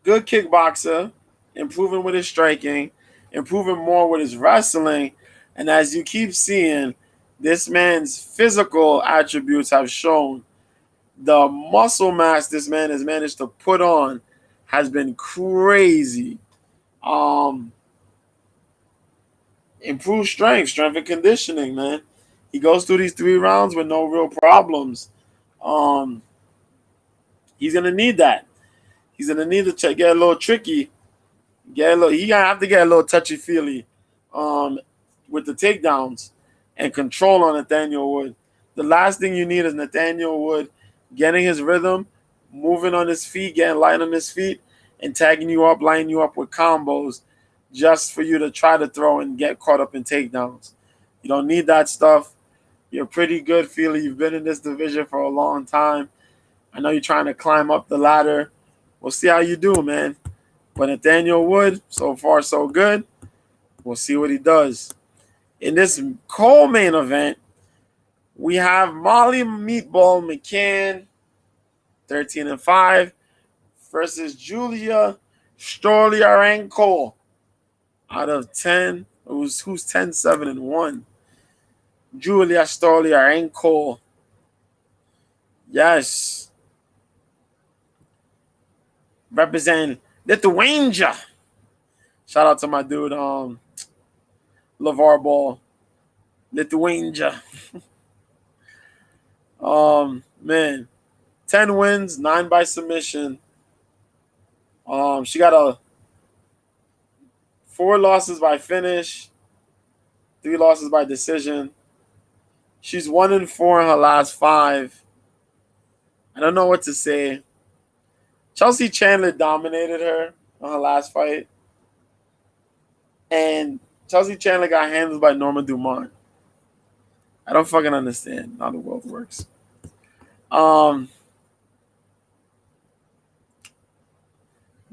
Good kickboxer, improving with his striking, improving more with his wrestling. And as you keep seeing, this man's physical attributes have shown. The muscle mass this man has managed to put on has been crazy. Improved strength and conditioning, man. He goes through these 3 rounds with no real problems. He's gonna need that. He's gonna need to get a little tricky. He gonna have to get a little touchy-feely with the takedowns and control on Nathaniel Wood. The last thing you need is Nathaniel Wood getting his rhythm, moving on his feet, getting light on his feet, and tagging you up, lining you up with combos just for you to try to throw and get caught up in takedowns. You don't need that stuff. You're pretty good, Feely. You've been in this division for a long time. I know you're trying to climb up the ladder. We'll see how you do, man. But Nathaniel Wood, so far so good. We'll see what he does. In this co-main event, we have Molly Meatball McCann, 13-5, versus Julia Stoliarenko out of 10. Who's 10-7-1. Julia Stoliarenko. Yes. Represent Lithuania. Shout out to my dude, LeVar Ball. Lithuania. Man. 10 wins, 9 by submission. She got a 4 losses by finish, 3 losses by decision. She's 1-4 in her last 5. I don't know what to say. Chelsea Chandler dominated her on her last fight, and Chelsea Chandler got handled by Norma Dumont. I don't fucking understand how the world works.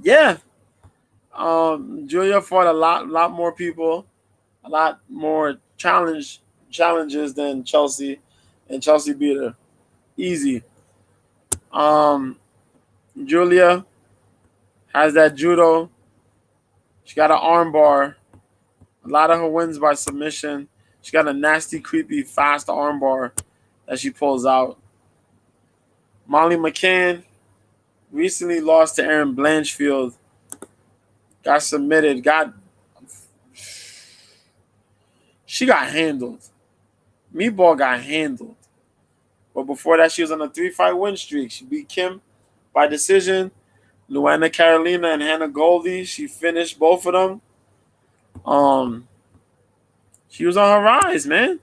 Yeah. Julia fought a lot more people, a lot more challenges than Chelsea, and Chelsea beat her easy. Um, Julia has that judo. She got an armbar. A lot of her wins by submission. She got a nasty, creepy, fast armbar that she pulls out. Molly McCann recently lost to Erin Blanchfield. Got submitted. She got handled. Meatball got handled. But before that, she was on a 3-fight win streak. She beat Kim by decision. Luana Carolina and Hannah Goldie. She finished both of them. She was on her rise, man.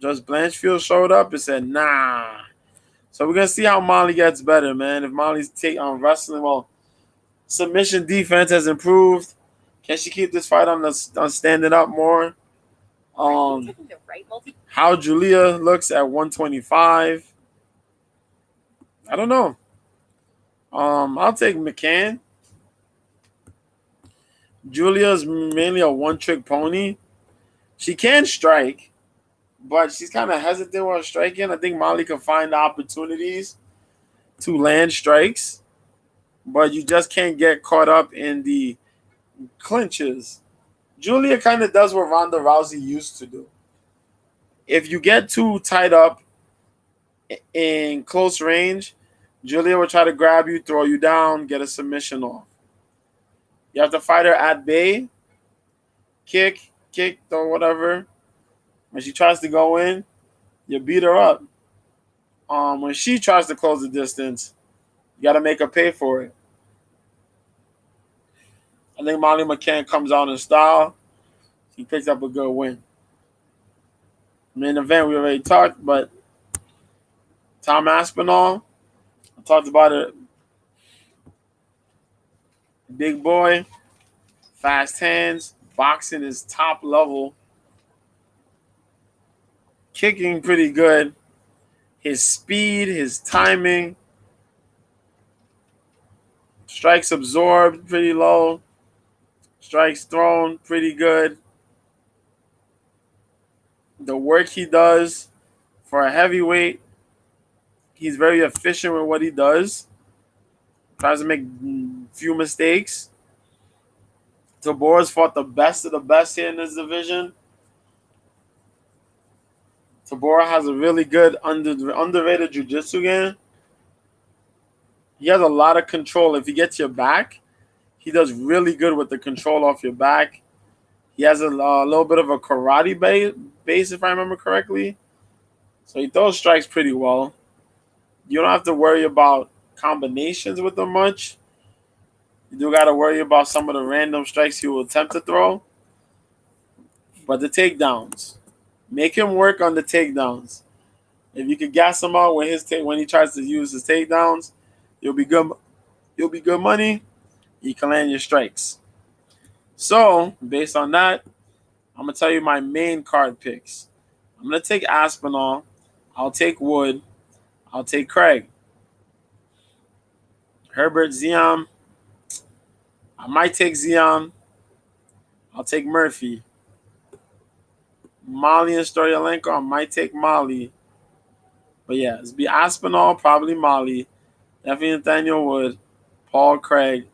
Just Blanchfield showed up and said, nah. So we're gonna see how Molly gets better, man. If Molly's on wrestling, well, submission defense has improved. Can she keep this fight on standing up more? How Julia looks at 125. I don't know. I'll take McCann. Julia's mainly a one-trick pony. She can strike, but she's kind of hesitant while striking. I think Molly can find opportunities to land strikes, but you just can't get caught up in the clinches. Julia kind of does what Ronda Rousey used to do. If you get too tied up in close range, Julia will try to grab you, throw you down, get a submission off. You have to fight her at bay, kick, or whatever. When she tries to go in, you beat her up. When she tries to close the distance, you got to make her pay for it. I think Molly McCann comes out in style. He picks up a good win. Main event, we already talked, but Tom Aspinall, I talked about it. Big boy, fast hands, boxing is top level. Kicking pretty good. His speed, his timing. Strikes absorbed pretty low. Strikes thrown pretty good. The work he does for a heavyweight, he's very efficient with what he does. Tries to make few mistakes. Tabora's fought the best of the best here in this division. Tabora has a really good underrated jiu-jitsu game. He has a lot of control. If he gets your back, he does really good with the control off your back. He has a little bit of a karate base, if I remember correctly. So he throws strikes pretty well. You don't have to worry about combinations with him much. You do got to worry about some of the random strikes he will attempt to throw. But the takedowns. Make him work on the takedowns. If you could gas him out when he tries to use his takedowns, you'll be good. You'll be good money. You can land your strikes. So, based on that, I'm going to tell you my main card picks. I'm going to take Aspinall. I'll take Wood. I'll take Craig. Herbert Ziam. I might take Ziam. I'll take Murphy. Molly and Storyalenko. I might take Molly. But yeah, it's be Aspinall, probably Molly. Definitely Nathaniel Wood. Paul Craig.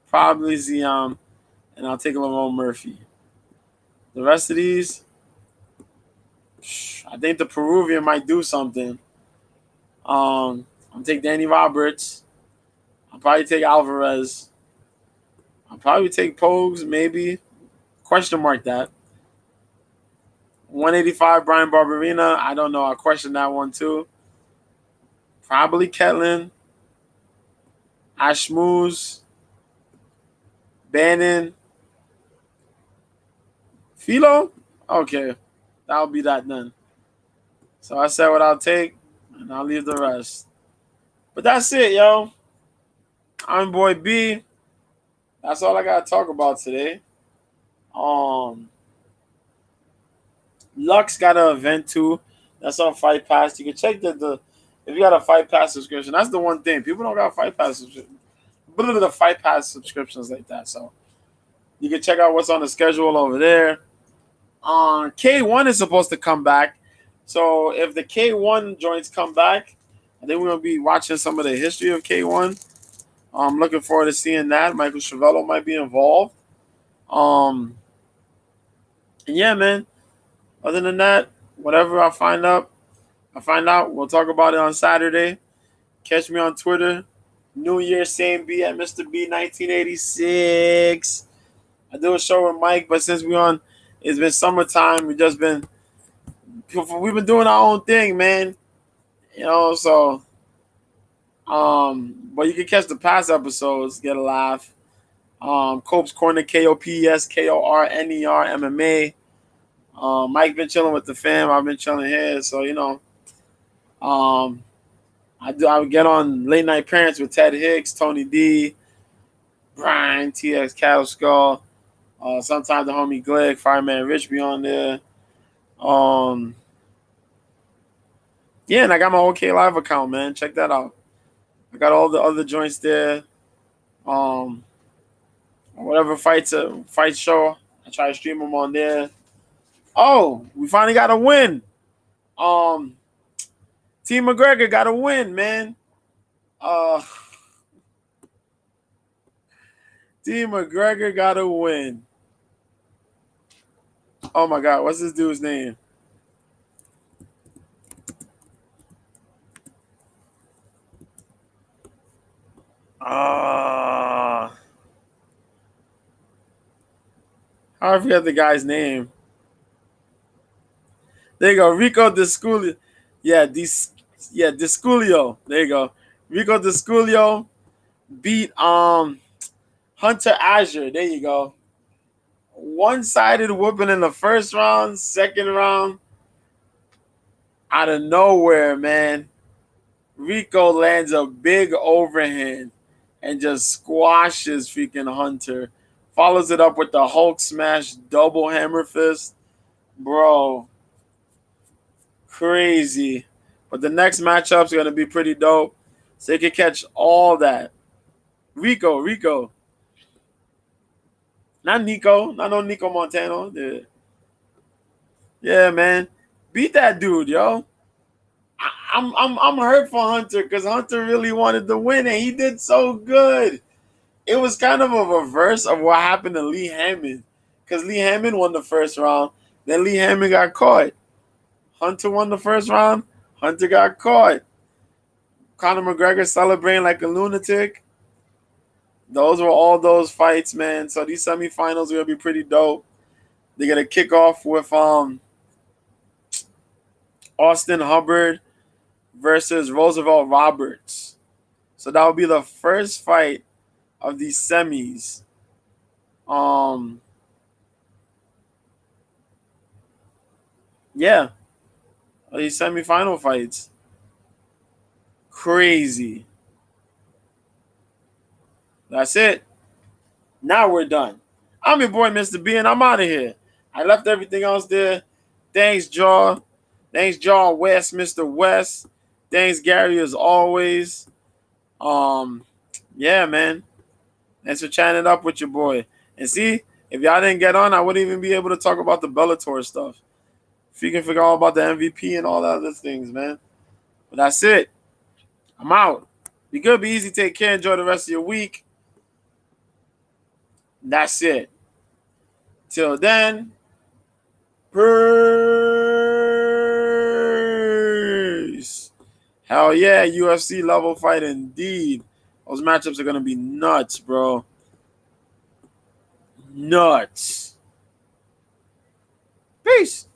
Probably Ziam. And I'll take Lamone Murphy. The rest of these, I think the Peruvian might do something. I'll take Danny Roberts. I'll probably take Alvarez. I'll probably take Pogues, maybe. Question mark that. 185 Brian Barberina. I don't know. I question that one too. Probably Ketlin, Ashmuz, Bannon, Philo. Okay, that'll be that then. So I said what I'll take, and I'll leave the rest. But that's it, yo. I'm boy B. That's all I gotta talk about today. Um, Lux got an event too. That's on Fight Pass. You can check the if you got a Fight Pass subscription. That's the one thing people don't got Fight Pass subscription. The Fight Pass subscriptions like that. So you can check out what's on the schedule over there. K1 is supposed to come back. So if the K1 joints come back, I think we're gonna be watching some of the history of K1. I'm looking forward to seeing that. Michael Chiavello might be involved. And yeah, man. Other than that, whatever I find out, we'll talk about it on Saturday. Catch me on Twitter. New Year, same B at Mr. B 1986. I do a show with Mike, but since it's been summertime. We've been doing our own thing, man. So but you can catch the past episodes, get a laugh. Cope's Corner, KOPSKORNER MMA. Mike been chilling with the fam. I've been chilling here, so I would get on Late Night Parents with Ted Hicks, Tony D, Brian, TX Cattle Skull. Sometimes the homie Glegg, Fireman Rich be on there. Yeah, and I got my OK Live account, man. Check that out. I got all the other joints there. Whatever fight show, I try to stream them on there. Oh, we finally got a win. Team McGregor got a win, man. Team McGregor got a win. Oh my God, what's this dude's name? I forget the guy's name. There you go, Rico Disculio. Disculio. There you go. Rico Disculio beat Hunter Azure. There you go. One-sided whooping in the first round, second round. Out of nowhere, man. Rico lands a big overhand and just squashes freaking Hunter. Follows it up with the Hulk smash double hammer fist. Bro. Crazy. But the next matchup's going to be pretty dope. So you can catch all that. Rico. Not Nico. Not no Nico Montano. Yeah, man. Beat that dude, yo. I'm hurt for Hunter because Hunter really wanted to win and he did so good. It was kind of a reverse of what happened to Lee Hammond because Lee Hammond won the first round. Then Lee Hammond got caught. Hunter won the first round. Hunter got caught. Conor McGregor celebrating like a lunatic. Those were all those fights, man. So these semifinals are going to be pretty dope. They're going to kick off with Austin Hubbard versus Roosevelt Roberts. So that will be the first fight of these semis. Yeah. These semifinal fights. Crazy. That's it. Now we're done. I'm your boy, Mr. B, and I'm out of here. I left everything else there. Thanks, Jaw. Thanks, Jaw West, Mr. West. Thanks, Gary, as always. Yeah, man. Thanks for chatting it up with your boy. And see, if y'all didn't get on, I wouldn't even be able to talk about the Bellator stuff. If you can figure out about the MVP and all the other things, man. But that's it. I'm out. Be good, be easy, take care, enjoy the rest of your week. That's it. Till then, peace. Hell yeah, UFC level fight indeed. Those matchups are going to be nuts, bro. Nuts. Peace.